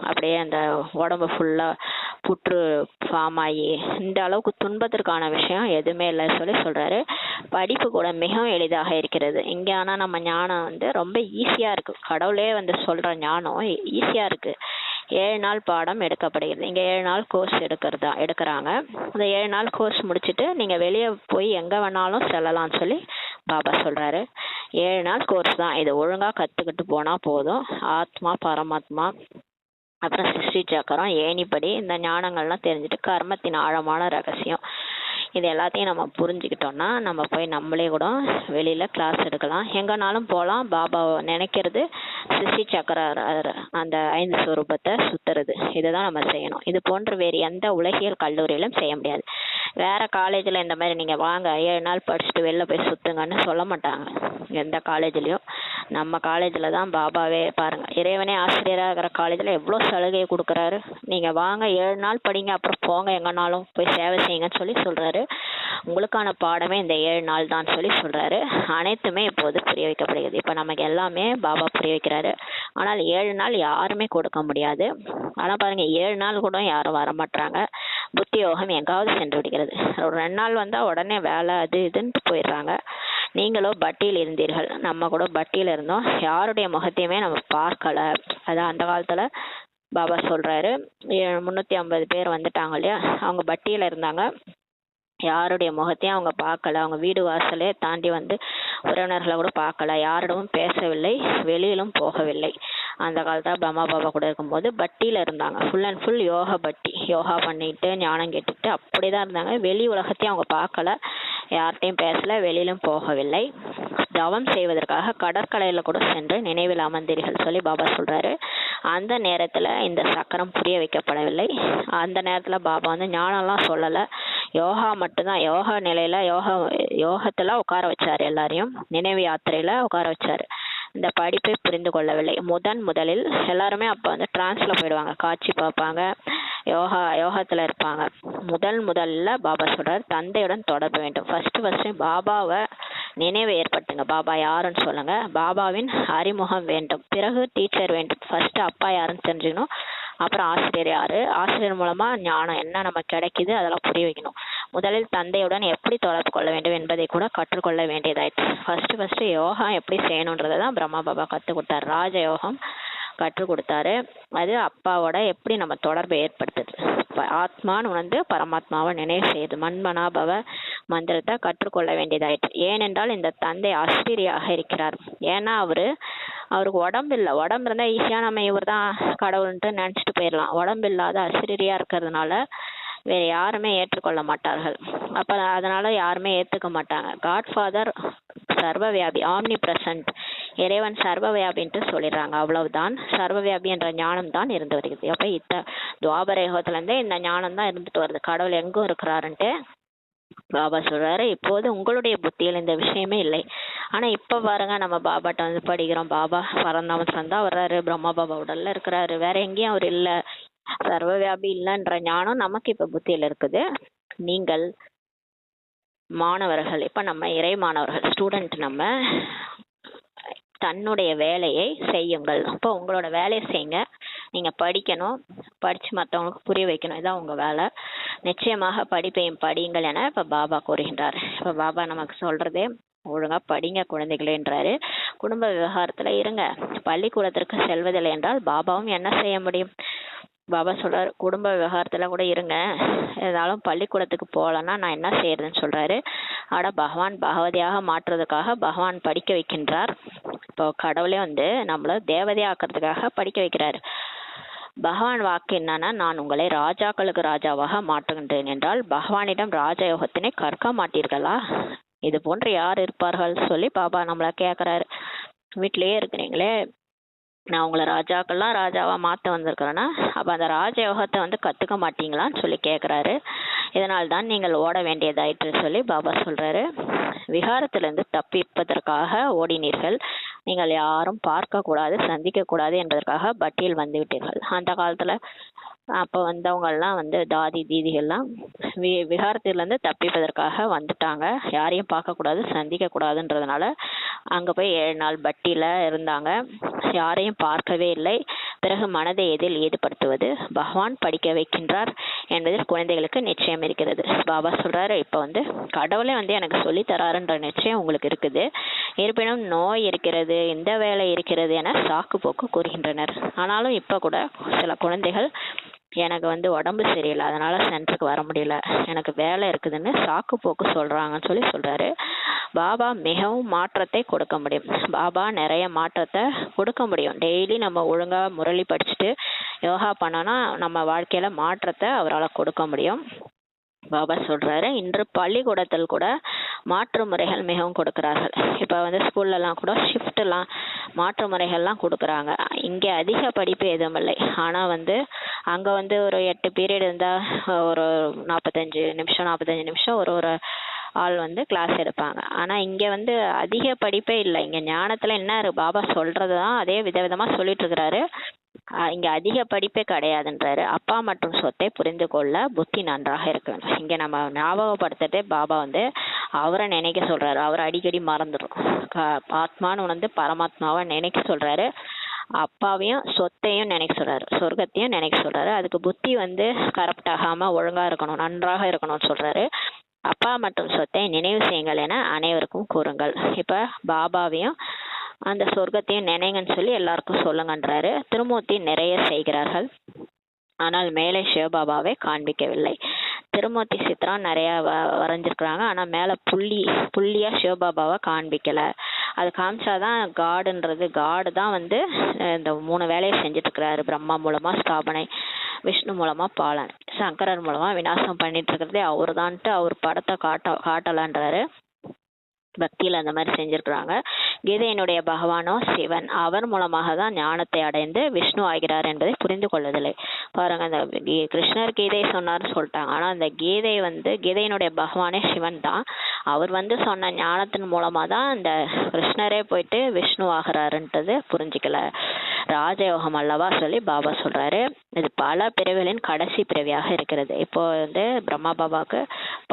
அப்படியே அந்த உடம்பு ஃபுல்லாக புற்று ஃபார்ம் ஆகி இந்த அளவுக்கு துன்பத்திற்கான விஷயம் எதுவுமே இல்லை சொல்கிறாரு. படிப்பு கூட மிகவும் எளிதாக இருக்கிறது இங்கே. ஆனால் நம்ம ஞானம் வந்து ரொம்ப ஈஸியாக இருக்குது. கடவுளே வந்து சொல்கிற ஞானம் ஈஸியாக இருக்குது. 7 நாள் பாடம் எடுக்கப்படுகிறது. இங்கே 7 நாள் கோர்ஸ் எடுக்கிறாங்க. அந்த 7 நாள் கோர்ஸ் முடிச்சுட்டு நீங்கள் வெளியே போய் எங்கே வேணாலும் செல்லலாம்னு சொல்லி பாபா சொல்கிறாரு. 7 நாள் கோர்ஸ் தான். இதை ஒழுங்காக கற்றுக்கிட்டு போனால் போதும். ஆத்மா, பரமாத்மா, அப்புறம் சிருஷ்டி சக்கரம், ஏணிப்படி இந்த ஞானங்கள்லாம் தெரிஞ்சுட்டு கர்மத்தின் ஆழமான ரகசியம் இது எல்லாத்தையும் நம்ம புரிஞ்சுக்கிட்டோம்னா நம்ம போய் நம்மளே கூட வெளியில் கிளாஸ் எடுக்கலாம், எங்கேனாலும் போகலாம். பாபா நினைக்கிறது சிருஷ்டி சக்கர அந்த 5 ஸ்வரூபத்தை சுற்றுறது, இதை தான் நம்ம செய்யணும். இது போன்ற வேறு எந்த உலகியல் கல்லூரியிலும் செய்ய முடியாது. வேறு காலேஜில் இந்த மாதிரி நீங்கள் வாங்க 7 நாள் படிச்சுட்டு வெளில போய் சுற்றுங்கன்னு சொல்ல மாட்டாங்க எந்த காலேஜ்லேயும். நம்ம காலேஜில் தான் பாபாவே பாருங்கள், இறைவனே ஆசிரியராக இருக்கிற காலேஜில் எவ்வளோ சலுகையை கொடுக்குறாரு. நீங்கள் வாங்க 7 நாள் படிங்க, அப்புறம் போங்க எங்கேனாலும் போய் சேவை செய்யுங்கன்னு சொல்லி சொல்கிறாரு. உங்களுக்கான பாடமே இந்த 7 நாள் தான் சொல்லி சொல்கிறாரு. அனைத்துமே இப்போது புரிய வைக்கப்படுகிறது. இப்போ நமக்கு எல்லாமே பாபா புரிய வைக்கிறாரு. ஆனால் 7 நாள் யாருமே கொடுக்க முடியாது. ஆனால் பாருங்கள் 7 நாள் கூட யாரும் வரமாட்டாங்க. புத்தி யோகம் எங்காவது சென்று விடுகிறது. ஒரு 2 நாள் வந்தால் உடனே வேலை அது இதுன்ட்டு போயிடுறாங்க. நீங்களோ பட்டியில் இருந்தீர்கள், நம்ம கூட பட்டியில் இருந்தோம். யாருடைய முகத்தையுமே நம்ம பார்க்கலை. அதான் அந்த காலத்தில் பாபா சொல்கிறாரு. 350 பேர் வந்துட்டாங்க இல்லையா, அவங்க பட்டியில் இருந்தாங்க. யாருடைய முகத்தையும் அவங்க பார்க்கல. அவங்க வீடு வாசலே தாண்டி வந்து உறவினர்களை கூட பார்க்கல. யாரிடமும் பேசவில்லை, வெளியிலும் போகவில்லை. அந்த காலத்தில் பிரம்மா பாபா கூட இருக்கும்போது பட்டியில் இருந்தாங்க. ஃபுல் அண்ட் ஃபுல் யோகா பட்டி. யோகா பண்ணிட்டு ஞானம் கேட்டுக்கிட்டு அப்படி தான் இருந்தாங்க. வெளி உலகத்தையும் அவங்க பார்க்கல, யார்கிட்டையும் பேசல, வெளியிலும் போகவில்லை. தவம் செய்வதற்காக கடற்கரையில் கூட சென்று நினைவில் அமர்ந்தீர்கள் சொல்லி பாபா சொல்கிறாரு. அந்த நேரத்தில் இந்த சக்கரம் புரிய வைக்கப்படவில்லை. அந்த நேரத்தில் பாபா வந்து ஞானம்லாம் சொல்லலை, யோகா மட்டும்தான். யோகா நிலையில் யோகத்தில் உட்கார வச்சார். எல்லாரையும் நினைவு யாத்திரையில் உட்கார வச்சார். இந்த படிப்பை புரிந்து கொள்ளவில்லை. முதலில் எல்லாருமே அப்போ வந்து டிரான்ஸில் போயிடுவாங்க, காட்சி பார்ப்பாங்க, யோகத்தில் இருப்பாங்க. முதல்ல பாபா சொல்கிறார், தந்தையுடன் தொடர்பு வேண்டும். ஃபஸ்ட்டு பாபாவை நினைவு ஏற்படுத்துங்க. பாபா யாருன்னு சொல்லுங்க. பாபாவின் அறிமுகம் வேண்டும். பிறகு டீச்சர் வேண்டும். ஃபஸ்ட்டு அப்பா யாருன்னு தெரிஞ்சுக்கணும், அப்புறம் ஆசிரியர் யாரு, ஆசிரியர் மூலமாக ஞானம் என்ன நமக்கு கிடைக்குது அதெல்லாம் புரிய வைக்கணும். முதலில் தந்தையுடன் எப்படி தொடர்பு கொள்ள வேண்டும் என்பதை கூட கற்றுக்கொள்ள வேண்டியதாயிடுச்சு. ஃபஸ்ட்டு யோகா எப்படி செய்யணுன்றதை தான் பிரம்மா பாபா கற்றுக் கொடுத்தாரு. ராஜயோகம் கற்றுக் கொடுத்தாரு. அது அப்பாவோட எப்படி நம்ம தொடர்பை ஏற்படுத்துது, ஆத்மான்னு உணர்ந்து பரமாத்மாவை நினைவு செய்யுது. மன்மனாபவ மந்திரத்தை கற்றுக்கொள்ள வேண்டியதாயிற்று. ஏனென்றால் இந்த தந்தை ஆசிரியராக இருக்கிறார். ஏன்னா அவருக்கு உடம்பு இல்லை. உடம்பு இருந்தால் ஈஸியாக நம்ம இவர் தான் கடவுள்ன்ட்டு நினச்சிட்டு போயிடலாம். உடம்பு இல்லாத ஆசிரியராக இருக்கிறதுனால வேறு யாருமே ஏற்றுக்கொள்ள மாட்டார்கள். அப்போ அதனால் யாருமே ஏற்றுக்க மாட்டாங்க. காட்ஃபாதர் சர்வவியாபி, ஆம்னி பிரசன்ட், இறைவன் சர்வவியாபின்ட்டு சொல்லிடுறாங்க. அவ்வளவுதான். சர்வவியாபி என்ற ஞானம் தான் இருந்து வருகிறது. அப்போ துவாபர யுகத்துலேருந்தே இந்த ஞானம் தான் இருந்துட்டு வருது. கடவுள் எங்கும் இருக்கிறாருன்ட்டு பாபா சொல்றாரு. இப்போது உங்களுடைய புத்தியில் இந்த விஷயமே இல்லை. ஆனால் இப்போ பாருங்க, நம்ம பாபாட்ட வந்து படிக்கிறோம், பாபா பரந்தாமன் சந்தா வர்றாரு, பிரம்மா பாபா உடல்ல இருக்கிறாரு, வேற எங்கேயும் அவர் இல்லை, சர்வவியாபி இல்லைன்ற ஞானம் நமக்கு இப்போ புத்தியில் இருக்குது. நீங்கள் மாணவர்கள், இப்போ நம்ம இறை மாணவர்கள், ஸ்டூடெண்ட், நம்ம தன்னுடைய வேலையை செய்யுங்கள். அப்போ உங்களோட வேலையை செய்யுங்க. நீங்கள் படிக்கணும், படித்து மற்றவங்களுக்கு புரிய வைக்கணும், இதுதான் உங்கள் வேலை. நிச்சயமாக படிப்பையும் படியுங்கள் என இப்போ பாபா கூறுகின்றார். இப்போ பாபா நமக்கு சொல்கிறதே ஒழுங்காக படிங்க குழந்தைகளேன்றாரு. குடும்ப விவகாரத்தில் இருங்க. பள்ளிக்கூடத்திற்கு செல்வதில்லை என்றால் பாபாவும் என்ன செய்ய முடியும்? பாபா சொல்கிறார், குடும்ப விவகாரத்தில் கூட இருங்க, இருந்தாலும் பள்ளிக்கூடத்துக்கு போகலன்னா நான் என்ன செய்யறதுன்னு சொல்கிறாரு. பகவான் பகவதியாக மாற்றுறதுக்காக பகவான் படிக்க வைக்கின்றார். இப்போ கடவுளே வந்து நம்மளை தேவதையாக்குறதுக்காக படிக்க வைக்கிறார். பகவான் வாக்கு என்னன்னா, நான் உங்களை ராஜாக்களுக்கு ராஜாவாக மாற்றுகின்றேன் என்றால் பகவானிடம் ராஜயோகத்தினை கற்க மாட்டீர்களா? இது போன்று யார் இருப்பார்கள் சொல்லி பாபா நம்மளை கேட்குறாரு. வீட்டிலேயே இருக்கிறீங்களே, நான் உங்களை ராஜாக்கள்லாம் ராஜாவாக மாற்ற வந்திருக்கிறேன்னா அப்போ அந்த ராஜயோகத்தை வந்து கற்றுக்க மாட்டீங்களான்னு சொல்லி கேட்குறாரு. இதனால் தான் நீங்கள் ஓட வேண்டியதாயிற்று சொல்லி பாபா சொல்கிறாரு. விகாரத்திலிருந்து தப்பிப்பதற்காக ஓடினீர்கள். நீங்கள் யாரும் பார்க்கக்கூடாது, சந்திக்கக்கூடாது என்பதற்காக பட்டியல் வந்து விட்டீர்கள். அந்த காலத்தில் அப்போ வந்தவங்கெல்லாம் வந்து தாதி தீதிகள்லாம் விகாரத்திலேருந்து தப்பிப்பதற்காக வந்துட்டாங்க. யாரையும் பார்க்கக்கூடாது, சந்திக்கக்கூடாதுன்றதுனால அங்கே போய் 7 நாள் பட்டியில் இருந்தாங்க. யாரையும் பார்க்கவே இல்லை. பிறகு மனதை எதில் ஈடுபடுத்துவது? பகவான் படிக்க வைக்கின்றார் என்பதில் குழந்தைகளுக்கு நிச்சயம் இருக்கிறது. பாபா சொல்றாரு, இப்போ வந்து கடவுளே வந்து எனக்கு சொல்லி தராருன்ற நிச்சயம் உங்களுக்கு இருக்குது. இருப்பினும் நோய் இருக்கிறது, இந்த வேலை இருக்கிறது என சாக்கு போக்கு கூறுகின்றனர். ஆனாலும் இப்போ கூட சில குழந்தைகள் எனக்கு வந்து உடம்பு சரியில்லை, அதனால சென்டருக்கு வர முடியல, எனக்கு வேலை இருக்குதுன்னு சாக்கு போக்கு சொல்றாங்கன்னு சொல்றாரு. பாபா மிகவும் மாற்றத்தை கொடுக்க முடியும். பாபா நிறைய மாற்றத்தை கொடுக்க முடியும். டெய்லி நம்ம ஒழுங்கா முரளி படிச்சுட்டு யோகா பண்ணோம்னா நம்ம வாழ்க்கையில மாற்றத்தை அவரால் கொடுக்க முடியும். பாபா சொல்றாரு, இன்று பள்ளிக்கூடத்தில் கூட மாற்று முறைகள் மிகவும் கொடுக்கிறார்கள். இப்போ வந்து ஸ்கூல்லலாம் கூட ஷிஃப்ட்லாம் மாற்று முறைகள்லாம் கொடுக்குறாங்க. இங்கே அதிக படிப்பு எதுவும் இல்லை. ஆனால் வந்து அங்கே வந்து ஒரு 8 பீரியட் இருந்தால் ஒரு 45 நிமிஷம் ஒரு ஆள் வந்து கிளாஸ் எடுப்பாங்க. ஆனால் இங்கே வந்து அதிக படிப்பே இல்லை. இங்கே ஞானத்தில் என்ன பாபா சொல்கிறது தான் அதே விதவிதமாக சொல்லிட்டு இருக்கிறாரு. இங்கே அதிக படிப்பே கிடையாதுன்றாரு. அப்பா மற்றும் சொத்தை புரிந்து கொள்ள புத்தி நன்றாக இருக்கு. இங்கே நம்ம ஞாபகப்படுத்துறதே பாபா வந்து அவரை நினைக்க சொல்றாரு. அவர் அடிக்கடி மறந்துடும். ஆத்மான்னு வந்து பரமாத்மாவை நினைக்க சொல்றாரு. அப்பாவையும் சொத்தையும் நினைக்க சொல்றாரு, சொர்க்கத்தையும் நினைக்க சொல்றாரு. அதுக்கு புத்தி வந்து கரப்ட் ஆகாம ஒழுங்கா இருக்கணும், நன்றாக இருக்கணும்னு சொல்றாரு. அப்பா மற்றும் சொத்தை நினைவு செய்யுங்கள் என அனைவருக்கும் கூறுங்கள். இப்ப பாபாவையும் அந்த சொர்க்கத்தையும் நினைங்கன்னு சொல்லி எல்லாருக்கும் சொல்லுங்கன்றாரு. திருமூர்த்தி நிறைய செய்கிறார்கள், ஆனால் மேலே சிவபாபாவை காண்பிக்கவில்லை. திருமூர்த்தி சித்திரம் நிறைய வரைஞ்சிருக்கிறாங்க, ஆனால் மேலே புள்ளியா சிவபாபாவை காண்பிக்கல. அது காமிச்சாதான் காடு தான் வந்து இந்த 3 வேலையை செஞ்சுட்டு இருக்கிறாரு. பிரம்மா மூலமா ஸ்தாபனை, விஷ்ணு மூலமா பாலன், சங்கரர் மூலமா விநாசம் பண்ணிட்டு இருக்கிறதே அவரு தான்ட்டு அவர் படத்தை காட்டலான்றாரு. பக்தியில் அந்த மாதிரி செஞ்சிருக்கிறாங்க. கீதையினுடைய பகவானோ சிவன், அவர் மூலமாக தான் ஞானத்தை அடைந்து விஷ்ணு ஆகிறார் என்பதை புரிந்து கொள்வதில்லை. பாருங்க, அந்த கிருஷ்ணர் கீதை சொன்னார்னு சொல்லிட்டாங்க. ஆனால் அந்த கீதையினுடைய பகவானே சிவன் தான். அவர் வந்து சொன்ன ஞானத்தின் மூலமா தான் இந்த கிருஷ்ணரே போயிட்டு விஷ்ணு ஆகிறாருன்றது புரிஞ்சுக்கல. ராஜயோகம் அல்லவா சொல்லி பாபா சொல்றாரு. இது பல பிறவிகளின் கடைசி பிறவியாக இருக்கிறது. இப்போ வந்து பிரம்மா பாபாவுக்கு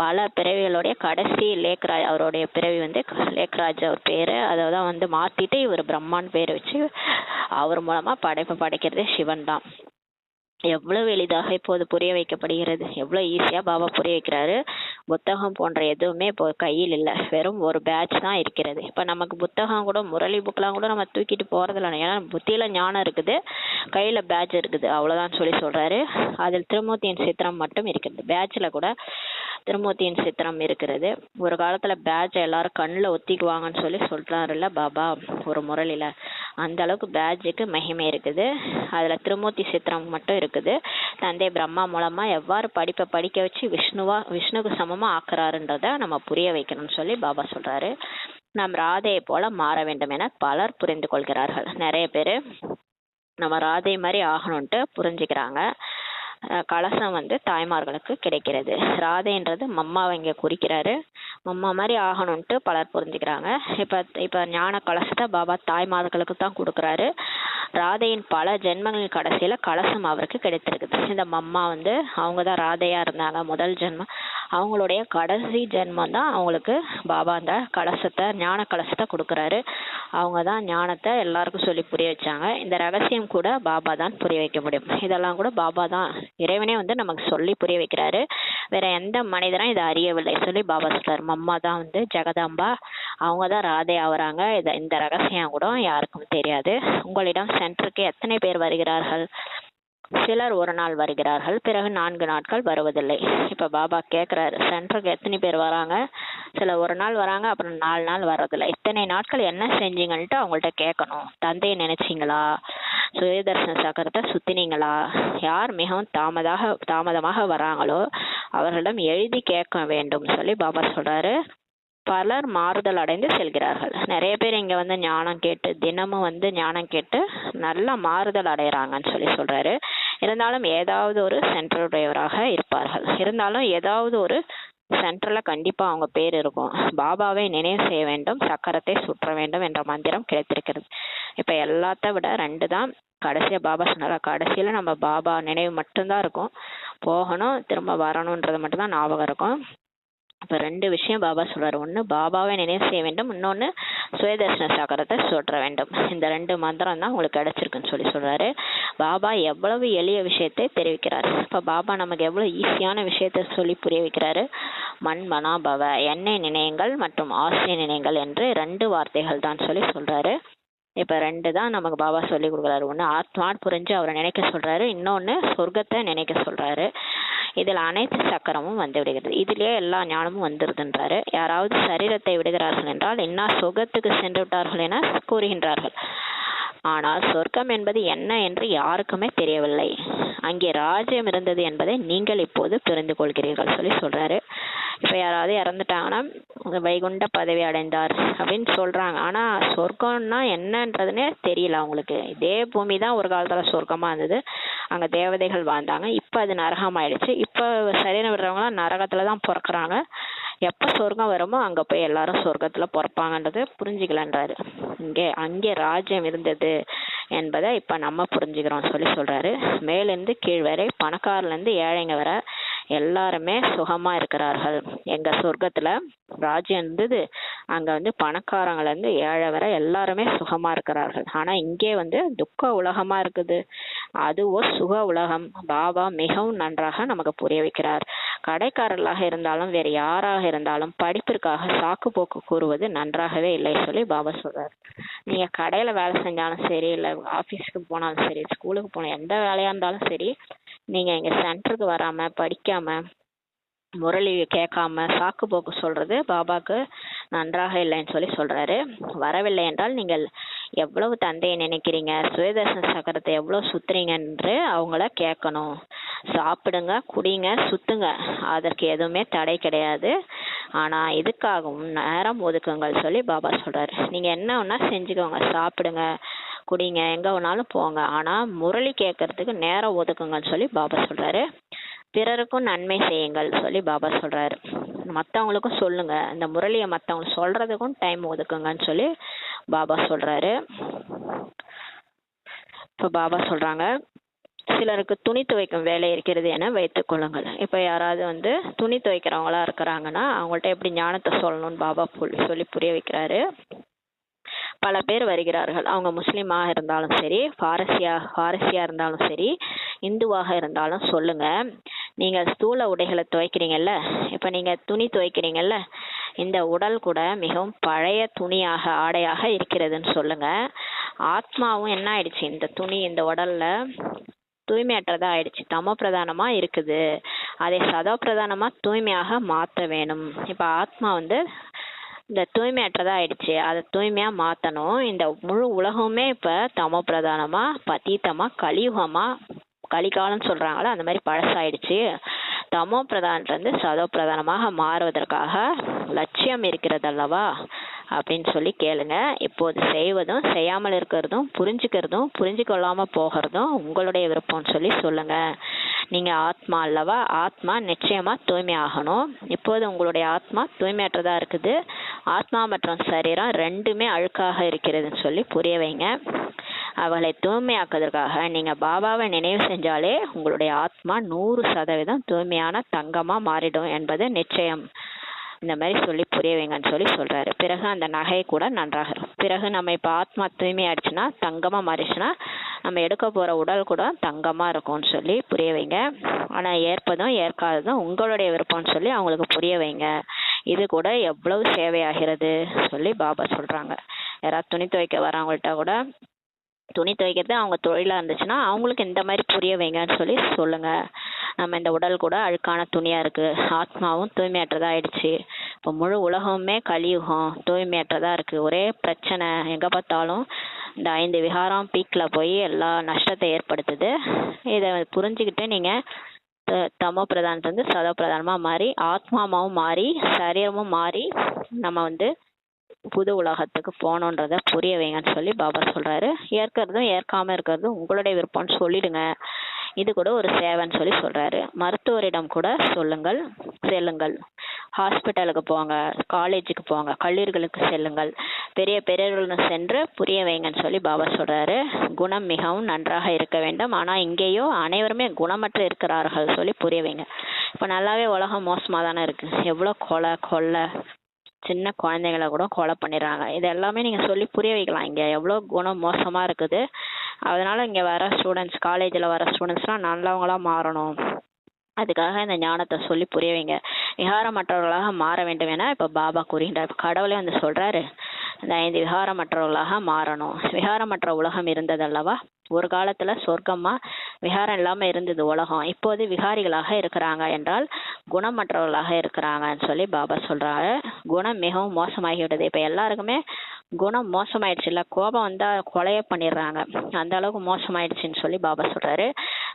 பல பிறவிகளுடைய கடைசி லேக்ராஜ், அவருடைய பிறவி வந்து லேக்ராஜ் அவர் பேரு. அதை தான் வந்து மாத்திட்டு இவர் பிரம்மான்னு பேர் வச்சு அவர் மூலமா படைப்பு படைக்கிறதே சிவன் தான். எவ்வளவு எளிதாக இப்போது புரிய வைக்கப்படுகிறது, எவ்வளவு ஈஸியா பாபா புரிய வைக்கிறாரு. புத்தகம் போன்ற எதுவுமே இப்போ கையில் இல்லை, வெறும் ஒரு பேட்ச் தான் இருக்கிறது. இப்போ நமக்கு புத்தகம் கூட முரளி புக்கெலாம் கூட நம்ம தூக்கிட்டு போறதில்ல, ஏன்னா புத்தியில ஞானம் இருக்குது, கையில பேட்ச் இருக்குது, அவ்வளோதான் சொல்றாரு. அதில் திருமூர்த்தியின் சித்திரம் மட்டும் இருக்கிறது. பேட்சில் கூட திருமூர்த்தியின் சித்திரம் இருக்கிறது. ஒரு காலத்துல பேட்சை எல்லாரும் கண்ணில் ஒத்திக்குவாங்கன்னு சொல்றாருல்ல பாபா ஒரு முரளியில, அந்த அளவுக்கு பேட்சுக்கு மகிமை இருக்குது. அதுல திருமூர்த்தி சித்திரம் மட்டும் இருக்குது. தந்தை பிரம்மா மூலமா எவ்வாறு படிக்க வச்சு விஷ்ணுக்கு சமமா ஆக்குறாருன்றத நம்ம புரிய வைக்கணும்னு சொல்லி பாபா சொல்றாரு. நம் ராதையை போல மாற வேண்டும் என பலர் புரிந்து கொள்கிறார்கள். நிறைய பேர் நம்ம ராதை மாதிரி ஆகணும்ட்டு புரிஞ்சுக்கிறாங்க. கலசம் வந்து தாய்மார்களுக்கு கிடைக்கிறது. ராதைன்றது மம்மாவை இங்கே குறிக்கிறாரு. மம்மா மாதிரி ஆகணும்ட்டு பலர் புரிஞ்சுக்கிறாங்க. இப்போ ஞான கலசத்தை பாபா தாய்மார்களுக்கு தான் கொடுக்குறாரு. ராதையின் பல ஜென்மங்களின் கடைசியில கலசம் அவருக்கு கிடைத்திருக்குது. இந்த மம்மா வந்து அவங்க தான் ராதையா இருந்தாங்க முதல் ஜென்மம். அவங்களுடைய கடைசி ஜென்மம் தான் அவங்களுக்கு பாபா அந்த கலசத்தை, ஞான கலசத்தை கொடுக்குறாரு. அவங்க தான் ஞானத்தை எல்லாருக்கும் சொல்லி புரிய வச்சாங்க. இந்த ரகசியம் கூட பாபா தான் புரிய வைக்க முடியும். இதெல்லாம் கூட பாபா தான், இறைவனே வந்து நமக்கு சொல்லி புரிய வைக்கிறாரு. வேற எந்த மனிதனும் இதை அறியவில்லை சொல்லி பாபா சொல்றாரு. மம்மா தான் வந்து ஜெகதாம்பா, அவங்க தான் ராதை ஆகுறாங்க. இந்த ரகசியம் கூட யாருக்கும் தெரியாது. உங்களிடம் சென்டருக்கு எத்தனை பேர் வருகிறார்கள்? சிலர் ஒரு நாள் வருகிறார்கள், பிறகு 4 நாட்கள் வருவதில்லை. இப்ப பாபா கேட்கிறாரு, சென்டருக்கு எத்தனை பேர் வராங்க? சில ஒரு நாள் வராங்க, அப்புறம் 4 நாள் வர்றதில்லை. இத்தனை நாட்கள் என்ன செஞ்சீங்கன்ட்டு அவங்கள்ட்ட கேட்கணும். தந்தையை நினைச்சீங்களா? சுயதர்சன சக்கரத்தை சுத்தினீங்களா? யார் மிகவும் தாமதமாக வராங்களோ அவர்களிடம் எழுதி கேட்க வேண்டும் சொல்லி பாபா சொல்றாரு. பலர் மாறுதல் அடைந்து செல்கிறார்கள். நிறைய பேர் இங்க வந்து ஞானம் கேட்டு, தினமும் வந்து ஞானம் கேட்டு நல்லா மாறுதல் அடைகிறாங்கன்னு சொல்றாரு. இருந்தாலும் ஏதாவது ஒரு சென்டருடையவராக இருப்பார்கள். இருந்தாலும் ஏதாவது ஒரு சென்டர்ல கண்டிப்பா அவங்க பேர் இருக்கும். பாபாவை நினைவு செய்ய வேண்டும், சக்கரத்தை சுற்ற வேண்டும் என்ற மந்திரம் கிடைத்திருக்கிறது. இப்போ எல்லாத்த விட 2 தான் கடைசியாக பாபா சொன்னாரா, கடைசியில் நம்ம பாபா நினைவு மட்டும்தான் இருக்கும், போகணும் திரும்ப வரணுன்றது மட்டும்தான் ஞாபகம் இருக்கும். இப்போ 2 விஷயம் பாபா சொல்றாரு. ஒன்று பாபாவை நினைவு செய்ய வேண்டும், இன்னொன்று சுயதர்ஷன சக்கரத்தை சுற்ற வேண்டும். இந்த 2 மந்திரம் தான் உங்களுக்கு கிடைச்சிருக்குன்னு சொல்றாரு. பாபா எவ்வளவு எளிய விஷயத்தை தெரிவிக்கிறார். இப்போ பாபா நமக்கு எவ்வளவு ஈஸியான விஷயத்தை சொல்லி புரிய வைக்கிறாரு. மன்மனா பவ, எண்ணெய் நினையுங்கள் மற்றும் ஆசை நினையுங்கள் என்று 2 வார்த்தைகள் தான் சொல்றாரு. இப்போ 2 தான் நமக்கு பாபா சொல்லி கொடுக்குறாரு. ஒன்று ஆத்மான்னு புரிஞ்சு அவரை நினைக்க சொல்றாரு, இன்னொன்று சொர்க்கத்தை நினைக்க சொல்றாரு. இதில் அனைத்து சக்கரமும் வந்து விடுகிறது, இதிலே எல்லா ஞானமும் வந்துருதுன்றாரு. யாராவது சரீரத்தை விடுகிறார்கள் என்றால் இன்னார் சொர்க்கத்துக்கு சென்று விட்டார்கள் என கூறுகின்றார்கள். ஆனால் சொர்க்கம் என்பது என்ன என்று யாருக்குமே தெரியவில்லை. அங்கே ராஜ்யம் இருந்தது என்பதை நீங்கள் இப்போது புரிந்து கொள்கிறீர்கள் சொல்றாரு. இப்போ யாராவது இறந்துட்டாங்கன்னா வைகுண்ட பதவி அடைந்தார் அப்படின்னு சொல்றாங்க. ஆனா சொர்க்கம்னா என்னன்றதுன்னே தெரியல அவங்களுக்கு. இதே பூமி தான் ஒரு காலத்துல சொர்க்கமா இருந்தது, அங்க தேவதைகள் வாழ்ந்தாங்க. இப்ப அது நரகம் ஆயிடுச்சு. இப்ப சரீரம் விடுறவங்களாம் நரகத்துல தான் பிறக்குறாங்க. எப்ப சொர்க்கம் வருமோ அங்க போய் எல்லாரும் சொர்க்கத்துல பிறப்பாங்கன்றது புரிஞ்சுக்கலன்றாரு. அங்கே ராஜ்யம் இருந்தது என்பதை இப்ப நம்ம புரிஞ்சுக்கிறோம் சொல்றாரு. மேலிருந்து கீழ் வரை, பணக்காரர்ல இருந்து ஏழைங்க வர எல்லாருமே சுகமா இருக்கிறார்கள். எங்க சொர்க்கத்துல ராஜ்யம் இருந்தது, அங்க பணக்காரங்கள்ல இருந்து ஏழை வரை எல்லாருமே சுகமா இருக்கிறார்கள். ஆனா இங்கே துக்க உலகமா இருக்குது, அதுவோ சுக உலகம். பாபா மிகவும் நன்றாக நமக்கு புரிய வைக்கிறார். கடைக்காரர்களாக இருந்தாலும் வேற யாராக இருந்தாலும் படிப்பிற்காக சாக்கு போக்கு கூறுவது நன்றாகவே இல்லை பாபா சொல்றாரு. நீங்க கடையில வேலை செஞ்சாலும் சரி, இல்ல ஆபீஸ்க்கு போனாலும் சரி, ஸ்கூலுக்கு போன எந்த வேலையா இருந்தாலும் சரி, நீங்க எங்க சென்டருக்கு வராம படிக்காம முரளி கேட்காம சாக்கு போக்கு சொல்றது பாபாக்கு நன்றாக இல்லைன்னு சொல்றாரு. வரவில்லை என்றால் நீங்கள் எவ்வளவு தந்தையை நினைக்கிறீங்க, சுயதர்சன சக்கரத்தை எவ்வளவு சுத்துறீங்க என்று அவங்கள கேட்கணும். சாப்பிடுங்க, குடிங்க, சுத்துங்க, அதற்கு எதுவுமே தடை கிடையாது. ஆனா இதுக்காகவும் நேரம் ஒதுக்குங்கள் பாபா சொல்றாரு. நீங்க என்ன வேணா செஞ்சுக்கோங்க, சாப்பிடுங்க, குடிங்க, எங்க வேணாலும் போங்க, ஆனா முரளி கேட்கறதுக்கு நேரம் ஒதுக்குங்கன்னு பாபா சொல்றாரு. பிறருக்கும் நன்மை செய்யுங்கள் பாபா சொல்றாரு. மற்றவங்களுக்கும் சொல்லுங்க, இந்த முரளியை மற்றவங்க சொல்றதுக்கும் டைம் ஒதுக்குங்கன்னு பாபா சொல்றாரு. இப்போ பாபா சொல்றாங்க, சிலருக்கு துணி துவைக்கும் வேலை இருக்கிறது என வைத்துக் கொள்ளுங்கள். இப்போ யாராவது துணி துவைக்கிறவங்களா இருக்கிறாங்கன்னா அவங்கள்ட்ட எப்படி ஞானத்தை சொல்லணும்னு பாபா சொல்லி புரிய வைக்கிறாரு. பல பேர் வருகிறார்கள். அவங்க முஸ்லீமாக இருந்தாலும் சரி, பாரசியா இருந்தாலும் சரி, இந்துவாக இருந்தாலும் சொல்லுங்க. நீங்க ஸ்தூல உடைகளை துவைக்கிறீங்கல்ல, இப்ப நீங்க துணி துவைக்கிறீங்கல்ல, இந்த உடல் கூட மிகவும் பழைய துணியாக ஆடையாக இருக்கிறதுன்னு சொல்லுங்க. ஆத்மாவும் என்ன ஆயிடுச்சு, இந்த துணி இந்த உடல்ல தூய்மையற்றதா ஆயிடுச்சு, தமோ பிரதானமா இருக்குது. அதை சதோ பிரதானமா தூய்மையாக மாற்ற வேணும். இப்ப ஆத்மா இந்த தூய்மையற்றதா ஆயிடுச்சு, அதை தூய்மையா மாத்தணும். இந்த முழு உலகமே இப்ப தமோ பிரதானமா, பதீத்தமா, கலியுகமா, கலிகாலம் சொல்றாங்களா அந்த மாதிரி பழசாயிடுச்சு. தமோ பிரதானிலிருந்து சதோ பிரதானமாக மாறுவதற்காக லட்சியம் இருக்கிறது அல்லவா அப்படின்னு கேளுங்க. இப்போது செய்வதும் செய்யாமல் இருக்கிறதும் புரிஞ்சுக்கிறதும் புரிஞ்சுக்கொள்ளாம போகிறதும் உங்களுடைய விருப்பம்னு சொல்லுங்க. நீங்க ஆத்மா அல்லவா, ஆத்மா நிச்சயமா தூய்மை ஆகணும். இப்போது உங்களுடைய ஆத்மா தூய்மையற்றதா இருக்குது, ஆத்மா மற்றும் சரீரம் 2மே அழுக்காக இருக்கிறதுன்னு புரிய வைங்க. அவளை தூய்மையாக்குவதற்காக நீங்க பாபாவை நினைவு செஞ்சாலே உங்களுடைய ஆத்மா 100% தூய்மையான தங்கமா மாறிடும் என்பது நிச்சயம். இந்த மாதிரி புரிய வைங்கன்னு சொல்றாரு. பிறகு அந்த நகை கூட நன்றாக இருக்கும். பிறகு நம்ம இப்ப ஆத்மா தூய்மையாயிடுச்சுன்னா, தங்கமா மாறிடுச்சுன்னா, நம்ம எடுக்க போற உடல் கூட தங்கமா இருக்கும்னு புரிய வைங்க. ஆனா ஏற்பதும் ஏற்காததும் உங்களுடைய விருப்பம்னு அவங்களுக்கு புரிய வைங்க. இது கூட எவ்வளவு சேவையாகிறது பாபா சொல்றாங்க. யாராவது துணி துவைக்க வரவங்கள்ட்ட கூட துணி துவைக்கிறது அவங்க தொழிலா இருந்துச்சுன்னா அவங்களுக்கு இந்த மாதிரி புரிய வைங்கன்னு சொல்லுங்க. நம்ம இந்த உடல் கூட அழுக்கான துணியா இருக்கு, ஆத்மாவும் தூய்மையற்றதா ஆயிடுச்சு, இப்போ முழு உலகமுமே கலியுகம் தூய்மையற்றதா இருக்கு, ஒரே பிரச்சனை, எங்க பார்த்தாலும் இந்த 5 விகாரம் பீக்ல போய் எல்லா நஷ்டத்தை ஏற்படுத்துது. இதை புரிஞ்சுக்கிட்டு நீங்க தமோ பிரதானத்திலிருந்து சதோ பிரதானமா மாறி, ஆத்மாவும் மாறி, சரீரமும் மாறி நம்ம புது உலகத்துக்கு போகணுன்றத புரிய வைங்கன்னு பாபா சொல்றாரு. ஏற்கிறதும் ஏற்காம இருக்கிறதும் உங்களுடைய விருப்பம்னு சொல்லிடுங்க. இது கூட ஒரு சேவைன்னு சொல்றாரு. மருத்துவரிடம் கூட செல்லுங்கள். ஹாஸ்பிட்டலுக்கு போங்க, காலேஜுக்கு போங்க, கல்லூரிகளுக்கு செல்லுங்கள், பெரிய பெரியவர்களுடன் சென்று புரிய வைங்கன்னு சொல்லி பாபா சொல்றாரு. குணம் மிகவும் நன்றாக இருக்க வேண்டும், ஆனா இங்கேயோ அனைவருமே குணமற்ற இருக்கிறார்கள் சொல்லி புரிய வைங்க. இப்ப நல்லாவே உலகம் மோசமா தானே இருக்கு. எவ்வளவு கொலை, சின்ன குழந்தைங்களை கூட கொலை பண்ணிடுறாங்க. இது எல்லாமே நீங்க சொல்லி புரிய வைக்கலாம். இங்க எவ்வளவு குணம் மோசமா இருக்குது, அதனால இங்க வர ஸ்டூடெண்ட்ஸ், காலேஜ்ல வர ஸ்டூடெண்ட்ஸ்லாம் நல்லவங்களா மாறணும், அதுக்காக இந்த ஞானத்தை சொல்லி புரிய வைங்க, விகாரமற்றவர்களாக மாற வேண்டும் என இப்ப பாபா கூறுகின்றார். கடவுளே வந்து சொல்றாரு, இந்த 5 விகாரமற்றவர்களாக மாறணும். விகாரமற்ற உலகம் இருந்தது அல்லவா, ஒரு காலத்துல சொர்க்கமா விகாரம் இல்லாம இருந்தது உலகம். இப்போது விகாரிகளாக இருக்கிறாங்க என்றால் குணமற்றவர்களாக இருக்கிறாங்கன்னு சொல்லி பாபா சொல்றாரு. குணம் மிகவும் மோசமாகிவிட்டது. இப்ப எல்லாருக்குமே குணம் மோசமாயிடுச்சு இல்ல, கோபம் வந்தா கொலைய பண்ணிடுறாங்க, அந்த அளவுக்கு மோசமாயிடுச்சுன்னு சொல்லி பாபா சொல்றாரு.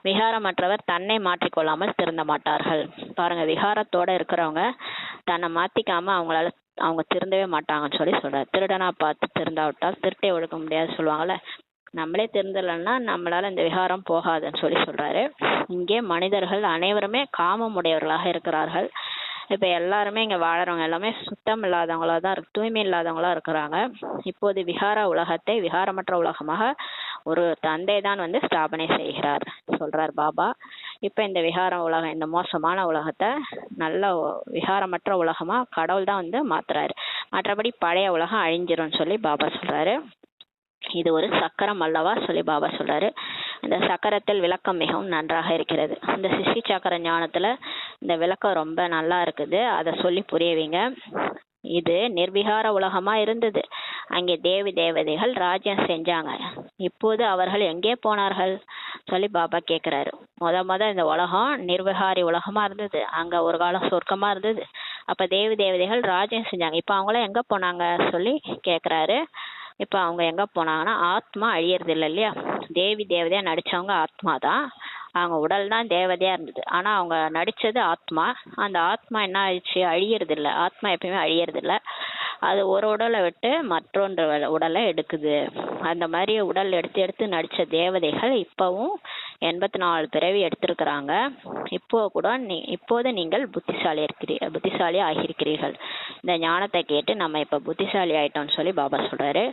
விகாரமற்றவர் தன்னை மாற்றிக்கொள்ளாமல் திருந்த மாட்டார்கள். பாருங்க, விகாரத்தோட இருக்கிறவங்க தன்னை மாத்திக்காம அவங்க திருந்தவே மாட்டாங்கன்னு சொல்லி சொல்றாரு. திருடனா பார்த்து திருந்தாவிட்டால் திருட்டை ஒழுக்க முடியாது சொல்லுவாங்கல்ல, நம்மளே திருந்தலைன்னா நம்மளால இந்த விகாரம் போகாதுன்னு சொல்லி சொல்றாரு. இங்கே மனிதர்கள் அனைவருமே காமம் உடையவர்களாக இருக்கிறார்கள். இப்ப எல்லாருமே இங்க வாழறவங்க எல்லாமே சுத்தம் இல்லாதவங்களா தான் தூய்மை இல்லாதவங்களா இருக்கிறாங்க. இப்போது விகார உலகத்தை விகாரமற்ற உலகமாக ஒரு தந்தை தான் வந்து ஸ்தாபனை செய்கிறார் சொல்றார் பாபா. இப்ப இந்த விகார உலகம், இந்த மோசமான உலகத்தை நல்ல விகாரமற்ற உலகமா கடவுள் தான் வந்து மாத்துறாரு. மற்றபடி பழைய உலகம் அழிஞ்சிரும்னு சொல்லி பாபா சொல்றாரு. இது ஒரு சக்கரம் அல்லவா சொல்லி பாபா சொல்றாரு. இந்த சக்கரத்தில் விளக்கம் மிகவும் நன்றாக இருக்கிறது. இந்த சிஷ்டி சக்கர ஞானத்துல இந்த விளக்கம் ரொம்ப நல்லா இருக்குது, அதை சொல்லி புரிய வைங்க. இது நிர்விகார உலகமா இருந்தது, அங்கே தேவதைகள் ராஜ்யம் செஞ்சாங்க. இப்போது அவர்கள் எங்கே போனார்கள் சொல்லி பாபா கேக்குறாரு. முத இந்த உலகம் நிர்விகாரி உலகமா இருந்தது, அங்க ஒரு காலம் சொர்க்கமா இருந்தது. அப்ப தேவதைகள் ராஜ்யம் செஞ்சாங்க, இப்ப அவங்களாம் எங்க போனாங்க சொல்லி கேக்குறாரு. இப்ப அவங்க எங்க போனாங்கன்னா, ஆத்மா அழியறது இல்லை இல்லையா, தேவதையா நடிச்சவங்க ஆத்மா தான், அவங்க உடல் தான் தேவதையா இருந்தது, ஆனா அவங்க நடிச்சது ஆத்மா. அந்த ஆத்மா என்ன ஆயிடுச்சு, அழியறது இல்லை. ஆத்மா எப்பயுமே அழியறது இல்லை, அது ஒரு உடலை விட்டு மற்றொன்று உடலை எடுக்குது. அந்த மாதிரி உடல் எடுத்து நடிச்ச தேவதைகள் இப்பவும் 84 பிறவி எடுத்திருக்கிறாங்க. இப்போது நீங்கள் புத்திசாலி ஆகியிருக்கிறீர்கள். இந்த ஞானத்தை கேட்டு நம்ம இப்ப புத்திசாலி ஆயிட்டோம்னு சொல்லி பாபா சொல்றாரு.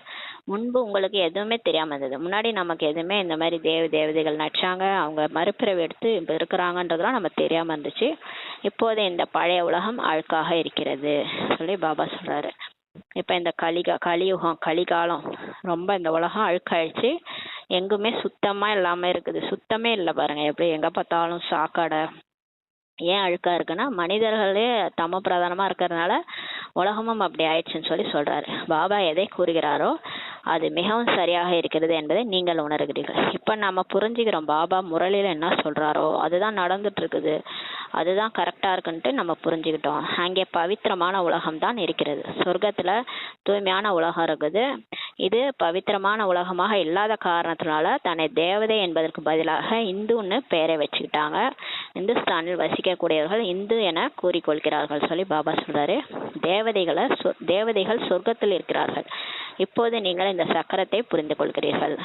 முன்பு உங்களுக்கு எதுவுமே தெரியாம இருந்தது, முன்னாடி நமக்கு எதுவுமே இந்த மாதிரி தேவதைகள் நடிச்சாங்க, அவங்க மறுபிறவி எடுத்து இப்ப இருக்கிறாங்கன்றதெல்லாம் நம்ம தெரியாம இருந்துச்சு. இப்போது இந்த பழைய உலகம் அழுக்காக இருக்கிறது சொல்லி பாபா சொல்றாரு. இப்ப இந்த கலியுகம், கலிகாலம், ரொம்ப இந்த உலகம் அழுக்காயிடுச்சு, எங்குமே சுத்தமா இல்லாம இருக்குது. சுத்தமே இல்லை பாருங்க, எப்படி எங்க பார்த்தாலும் சாக்கடை. ஏன் அழுக்கா இருக்குன்னா, மனிதர்களே தம பிரதானமா இருக்கிறதுனால உலகமும் அப்படி ஆயிடுச்சுன்னு சொல்லி சொல்றாரு. பாபா எதை கூறுகிறாரோ அது மிகவும் சரியாக இருக்கிறது என்பதை நீங்கள் உணர்கிறீர்கள். இப்ப நம்ம புரிஞ்சுக்கிறோம், பாபா முரளியில என்ன சொல்றாரோ அதுதான் நடந்துட்டு இருக்குது, அதுதான் கரெக்டா இருக்குன்ட்டு நம்ம புரிஞ்சுக்கிட்டோம். அங்கே பவித்திரமான உலகம் தான் இருக்கிறது, சொர்க்கத்துல தூய்மையான உலகம் இருக்குது. இது பவித்திரமான உலகமாக இல்லாத காரணத்தினால தன்னை தேவதை என்பதற்கு பதிலாக இந்துன்னு பெயரை வச்சுக்கிட்டாங்க. இந்துஸ்தானில் வசிக்கக்கூடியவர்கள் இந்து என கூறிக்கொள்கிறார்கள் சொல்லி பாபா சொல்றாரு. தேவதைகள் சொர்க்கத்தில் இருக்கிறார்கள். இப்போது நீங்கள் இந்த சக்கரத்தை புரிந்து கொள்கிறீர்கள்.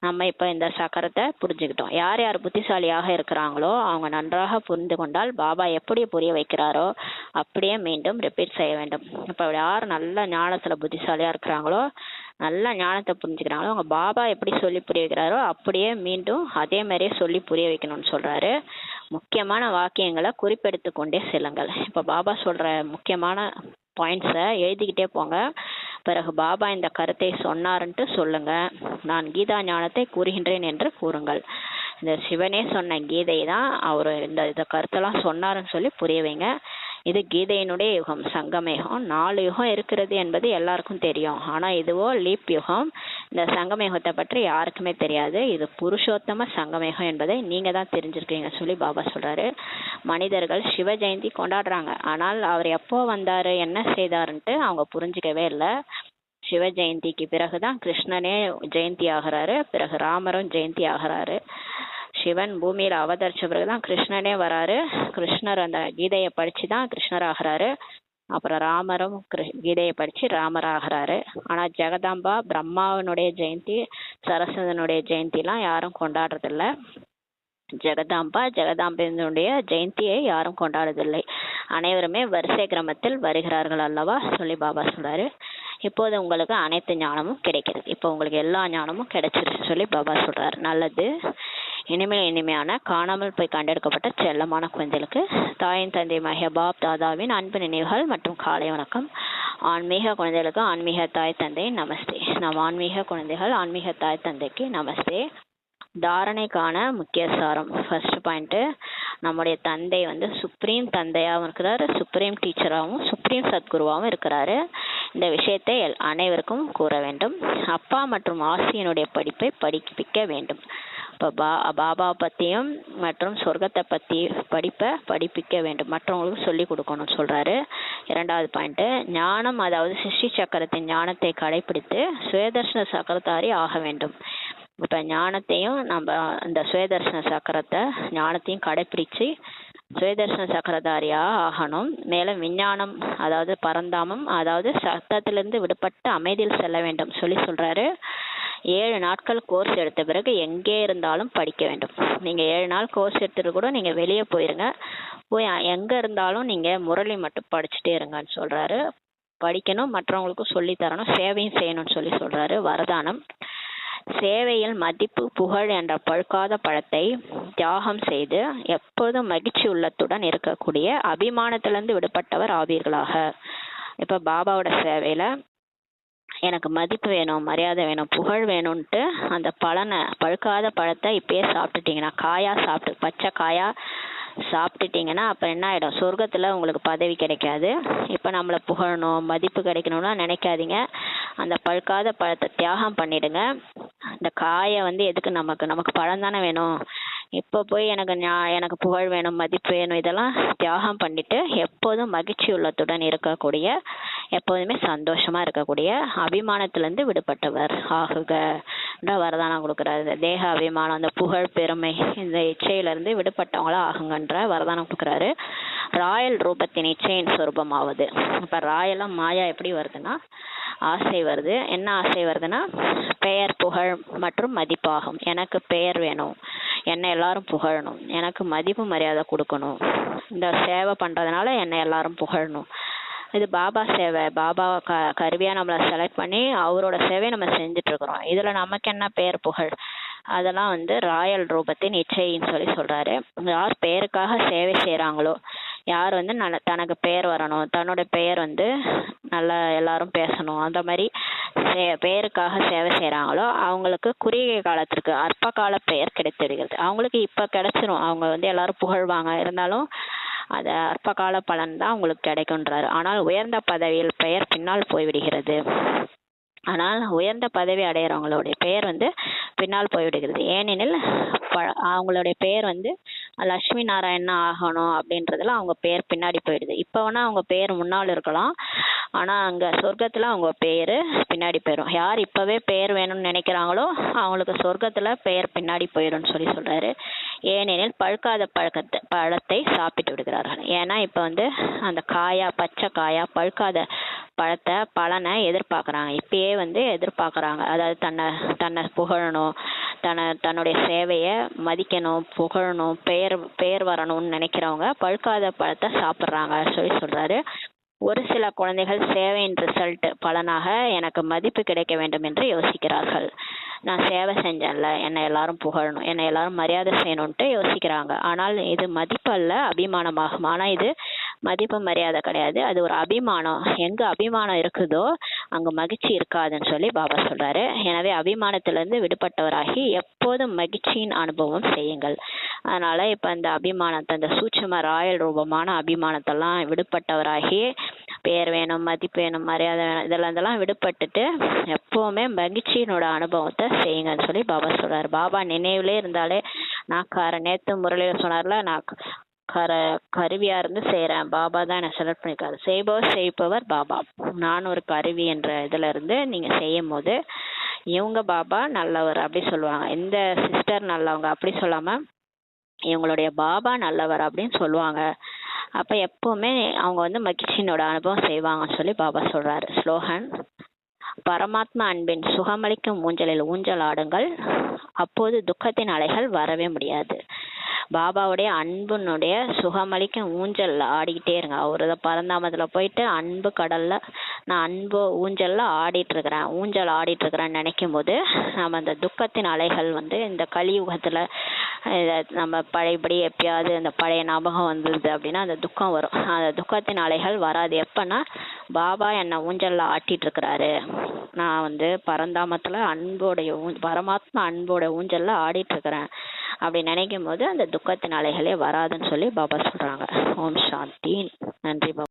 நம்ம இப்ப இந்த சக்கரத்தை புரிஞ்சுக்கிட்டோம். யார் யார் புத்திசாலியாக இருக்கிறாங்களோ அவங்க நன்றாக புரிந்து கொண்டால் பாபா எப்படி புரிய வைக்கிறாரோ அப்படியே மீண்டும் ரிப்பீட் செய்ய வேண்டும். இப்ப யார் நல்ல ஞானத்துல புத்திசாலியா இருக்கிறாங்களோ, நல்ல ஞானத்தை புரிஞ்சுக்கிறாங்களோ, அவங்க பாபா எப்படி சொல்லி புரிய வைக்கிறாரோ அப்படியே மீண்டும் அதே மாதிரியே சொல்லி புரிய வைக்கணும்னு சொல்றாரு. முக்கியமான வாக்கியங்களை குறிப்பெடுத்து கொண்டே செல்லுங்கள். இப்ப பாபா சொல்ற முக்கியமான பாயிண்ட்ஸை எழுதிக்கிட்டே போங்க. பிறகு பாபா இந்த கருத்தை சொன்னாருன்ட்டு சொல்லுங்க. நான் கீதா ஞானத்தை கூறுகின்றேன் என்று கூறுங்கள். இந்த சிவனே சொன்ன கீதை தான் அவர் இந்த கருத்தெல்லாம் சொன்னாருன்னு சொல்லி புரிய வைங்க. இது கீதையினுடைய யுகம், சங்கம யுகம். 4 யுகம் இருக்கிறது என்பது எல்லாருக்கும் தெரியும், ஆனா இதுவோ லீப் யுகம். இந்த சங்கம யுகத்தை பற்றி யாருக்குமே தெரியாது. இது புருஷோத்தம சங்கம யுகம் என்பதை நீங்க தான் தெரிஞ்சிருக்கீங்க சொல்லி பாபா சொல்றாரு. மனிதர்கள் சிவ ஜெயந்தி கொண்டாடுறாங்க, ஆனால் அவர் எப்போ வந்தாரு, என்ன செய்தாருன்ட்டு அவங்க புரிஞ்சுக்கவே இல்லை. சிவ ஜெயந்திக்கு பிறகுதான் கிருஷ்ணனே ஜெயந்தி ஆகிறாரு, பிறகு ராமரும் ஜெயந்தி ஆகிறாரு. சிவன் பூமியில அவதரிச்ச பிறகுதான் கிருஷ்ணனே வராரு. கிருஷ்ணர் அந்த கீதையை படிச்சுதான் கிருஷ்ணர் ஆகிறாரு. அப்புறம் ராமரும் கீதையை படிச்சு ராமர் ஆகிறாரு. ஆனா ஜெகதாம்பா, பிரம்மாவனுடைய ஜெயந்தி, சரஸ்வதனுடைய ஜெயந்தி எல்லாம் யாரும் கொண்டாடுறதில்ல. ஜெகதாம்பினுடைய ஜெயந்தியை யாரும் கொண்டாடுறதில்லை. அனைவருமே வரிசை கிரமத்தில் வருகிறார்கள் அல்லவா சொல்லி பாபா சொல்றாரு. இப்போது உங்களுக்கு அனைத்து ஞானமும் கிடைக்கிறது. இப்போ உங்களுக்கு எல்லா ஞானமும் கிடைச்சிருச்சு சொல்லி பாபா சொல்றாரு. நல்லது. இனிமையான காணாமல் போய் கண்டெடுக்கப்பட்ட செல்லமான குழந்தைகளுக்கு தாயின் தந்தை மகிய பாப் தாதாவின் அன்பு நினைவுகள் மற்றும் காலை வணக்கம். ஆன்மீக குழந்தைகளுக்கு ஆன்மீக தாய் தந்தை நமஸ்தே. நம் ஆன்மீக குழந்தைகள் ஆன்மீக தாய் தந்தைக்கு நமஸ்தே. தாரணைக்கான முக்கிய சாரம். ஃபர்ஸ்ட் பாயிண்ட், நம்முடைய தந்தை வந்து சுப்ரீம் தந்தையாகவும் இருக்கிறாரு, சுப்ரீம் டீச்சராகவும் சுப்ரீம் சத்குருவாகவும் இருக்கிறாரு. இந்த விஷயத்தை அனைவருக்கும் கூற வேண்டும். அப்பா மற்றும் ஆசியனுடைய படிப்பை படிப்பிக்க வேண்டும். இப்போ பாபா பற்றியும் மற்றும் சொர்க்கத்தை பற்றி படிப்பிக்க வேண்டும், மற்றவங்களுக்கு சொல்லி கொடுக்கணும்னு சொல்கிறாரு. இரண்டாவது பாயிண்ட்டு, ஞானம் அதாவது சிருஷ்டி சக்கரத்தின் ஞானத்தை கடைபிடித்து சுயதர்ஷன சக்கரத்தாரி ஆக வேண்டும். இப்போ ஞானத்தையும் நம்ம இந்த சுயதர்ஷன சக்கரத்தை ஞானத்தையும் கடைப்பிடிச்சு சுயதர்ஷன சக்கரதாரியாக ஆகணும். மேலும் விஞ்ஞானம் அதாவது பரந்தாமம் அதாவது சத்தத்திலிருந்து விடுபட்டு அமைதியில் செல்ல வேண்டும் சொல்லி சொல்கிறாரு. 7 நாட்கள் கோர்ஸ் எடுத்த பிறகு எங்கே இருந்தாலும் படிக்க வேண்டும். நீங்கள் 7 நாள் கோர்ஸ் எடுத்துட்டு கூட நீங்கள் வெளியே போயிருங்க, போய் எங்கே இருந்தாலும் நீங்கள் முரளி மட்டும் படிச்சுட்டே இருங்கன்னு சொல்கிறாரு. படிக்கணும், மற்றவங்களுக்கும் சொல்லித்தரணும், சேவையும் செய்யணும்னு சொல்லி சொல்கிறாரு. வரதானம். சேவையில் மதிப்பு புகழ் என்ற பழுக்காத பழத்தை தியாகம் செய்து எப்போதும் மகிழ்ச்சி உள்ளத்துடன் இருக்கக்கூடிய அபிமானத்திலிருந்து விடுபட்டவர் ஆவீர்களாக. இப்போ பாபாவோட சேவையில் எனக்கு மதிப்பு வேணும், மரியாதை வேணும், புகழ் வேணும்ன்ட்டு அந்த பழுக்காத பழத்தை இப்பயே சாப்பிட்டுட்டீங்கன்னா, பச்சை காயா சாப்பிட்டுட்டீங்கன்னா அப்போ என்ன ஆகிடும், சொர்க்கத்தில் உங்களுக்கு பதவி கிடைக்காது. இப்போ நம்மளை புகழணும், மதிப்பு கிடைக்கணும்னா நினைக்காதீங்க. அந்த பழுக்காத பழத்தை தியாகம் பண்ணிடுங்க. இந்த காயை வந்து எதுக்கு, நமக்கு பழம் தானே வேணும். இப்போ போய் எனக்கு புகழ் வேணும், மதிப்பு வேணும், இதெல்லாம் தியாகம் பண்ணிட்டு எப்போதும் மகிழ்ச்சி உள்ளத்துடன் இருக்கக்கூடிய, எப்போதுமே சந்தோஷமா இருக்கக்கூடிய அபிமானத்திலிருந்து விடுபட்டவர் ஆகுக வரதானம் கொடுக்குறாரு. தேக அபிமானம், அந்த புகழ் பெருமை இந்த இச்சையிலிருந்து விடுபட்டவங்களா ஆகுங்கன்ற வரதானம் கொடுக்குறாரு. ராயல் ரூபத்தின் இச்சையின் சொரூபமாவது. இப்போ ராயெல்லாம் மாயா எப்படி வருதுன்னா ஆசை வருது. என்ன ஆசை வருதுன்னா பெயர் புகழ் மற்றும் மதிப்பாகும். எனக்கு பெயர் வேணும், என்னை எல்லாரும் புகழணும், எனக்கு மதிப்பு மரியாதை கொடுக்கணும், இந்த சேவை பண்ணுறதுனால என்னை எல்லாரும் புகழணும். இது பாபா சேவை. பாபா கருவியாக நம்மளை செலக்ட் பண்ணி அவரோட சேவையை நம்ம செஞ்சிட்ருக்குறோம். இதில் நமக்கு என்ன பெயர் புகழ், அதெல்லாம் வந்து ராயல் ரூபத்தின் இச்சைன்னு சொல்லி சொல்கிறாரு. யார் பெயருக்காக சேவை செய்கிறாங்களோ, யார் வந்து தனக்கு பெயர் வரணும், தன்னோட பெயர் வந்து நல்லா எல்லாரும் பேசணும், அந்த மாதிரி பெயருக்காக சேவை செய்கிறாங்களோ அவங்களுக்கு குறுகிய காலத்திற்கு அற்ப கால பெயர் கிடைத்திடுகிறது. அவங்களுக்கு இப்போ கிடைச்சிரும், அவங்க வந்து எல்லாரும் புகழ்வாங்க, இருந்தாலும் அது அற்ப கால பலன் தான் அவங்களுக்கு கிடைக்குன்றாரு. ஆனால் உயர்ந்த பதவியில் பெயர் பின்னால் போய்விடுகிறது. ஆனால் உயர்ந்த பதவி அடைகிறவங்களுடைய பெயர் வந்து பின்னால் போய்விடுகிறது. ஏனெனில் அவங்களுடைய பெயர் வந்து லட்சுமி நாராயணா ஆகணும் அப்படின்றதுல அவங்க பெயர் பின்னாடி போயிடுது. இப்போ வேணா அவங்க பெயர் முன்னால் இருக்கலாம், ஆனால் அங்கே சொர்க்கத்தில் அவங்க பெயர் பின்னாடி போயிடும். யார் இப்போவே பெயர் வேணும்னு நினைக்கிறாங்களோ அவங்களுக்கு சொர்க்கத்தில் பெயர் பின்னாடி போயிடும்னு சொல்லி சொல்கிறாரு. ஏனெனில் பழுக்காத பழத்தை சாப்பிட்டு விடுகிறார்கள். ஏன்னா இப்போ வந்து அந்த பச்சை காயா பழுக்காத பலனை எதிர்பார்க்குறாங்க. இப்பயே வந்து எதிர்பார்க்குறாங்க. அதாவது தன்னை புகழணும், தன்னுடைய சேவையை மதிக்கணும், புகழணும், பெயர் வரணும்னு நினைக்கிறவங்க பழுக்காத பழத்தை சாப்பிட்றாங்க சொல்லி சொல்கிறாரு. ஒரு சில குழந்தைகள் சேவையின் ரிசல்ட் பலனாக எனக்கு மதிப்பு கிடைக்க வேண்டும் என்று யோசிக்கிறார்கள். நான் சேவை செஞ்சேன்ல, என்னை எல்லாரும் புகழணும், என்னை எல்லாரும் மரியாதை செய்யணும்ன்ட்டு யோசிக்கிறாங்க. ஆனால் இது மதிப்பு அல்ல, அபிமானமாகும். ஆனால் இது மதிப்பு மரியாதை கிடையாது, அது ஒரு அபிமானம். எங்கே அபிமானம் இருக்குதோ அங்கே மகிழ்ச்சி இருக்காதுன்னு சொல்லி பாபா சொல்கிறாரு. எனவே அபிமானத்திலிருந்து விடுபட்டவராகி எப்போதும் மகிழ்ச்சியின் அனுபவம் செய்யுங்கள். அதனால் இப்போ இந்த அபிமானத்தை, அந்த சூட்சும ராயல் ரூபமான அபிமானத்தெல்லாம் விடுபட்டவராகி பேர் வேணும், மதிப்பு வேணும், மரியாதை வேணும், இதெல்லாம் விடுபட்டுட்டு எப்போவுமே மகிழ்ச்சியினோட அனுபவத்தை செய்யுங்கன்னு சொல்லி பாபா சொல்கிறார். பாபா நினைவுலே இருந்தாலே நான் நேற்று முரளியில் சொன்னார்ல, நான் கருவியாக இருந்து செய்கிறேன், பாபா தான் என்னை செலக்ட் பண்ணியிருக்காரு. செய்பவர் பாபா, நான் ஒரு கருவி என்ற இதில் இருந்து நீங்கள் செய்யும் போது இவங்க பாபா நல்லவர் அப்படி சொல்லுவாங்க. இந்த சிஸ்டர் நல்லவங்க அப்படி சொல்லாமல் இவங்களுடைய பாபா நல்லவர் அப்படின்னு சொல்லுவாங்க. அப்போ எப்போவுமே அவங்க வந்து மகிழ்ச்சியினோட அனுபவம் செய்வாங்கன்னு சொல்லி பாபா சொல்கிறாரு. ஸ்லோகன்: பரமாத்மா அன்பின் சுகமளிக்கும் ஊஞ்சலில் ஊஞ்சல் ஆடுங்கள், அப்போது துக்கத்தின் அலைகள் வரவே முடியாது. பாபாவுடைய அன்புனுடைய சுகமளிக்கும் ஊஞ்சல்ல ஆடிக்கிட்டே இருங்க. அவரு பரந்தாமத்தில் போயிட்டு அன்பு கடல்ல நான் அன்பு ஊஞ்சல்ல ஊஞ்சல் ஆடிட்டு இருக்கிறேன்னு நினைக்கும் போது நம்ம அந்த துக்கத்தின் அலைகள் இந்த கலியுகத்துல நம்ம பழையபடி எப்பயாவது அந்த பழைய ஞாபகம் வந்தது அப்படின்னா அந்த துக்கம் வரும். அந்த துக்கத்தின் அலைகள் வராது. எப்பன்னா பாபா என்னை ஊஞ்சல்ல ஆட்டிட்டு இருக்கிறாரு, நான் பரந்தாமத்துல பரமாத்மா அன்போட ஊஞ்சல்ல ஆடிட்டு இருக்கிறேன் அப்படி நினைக்கும் போது அந்த துக்கத்தின் அலைகளே வராதுன்னு சொல்லி பாபா சொல்றாங்க. ஓம் சாந்தி. நன்றி பாபா.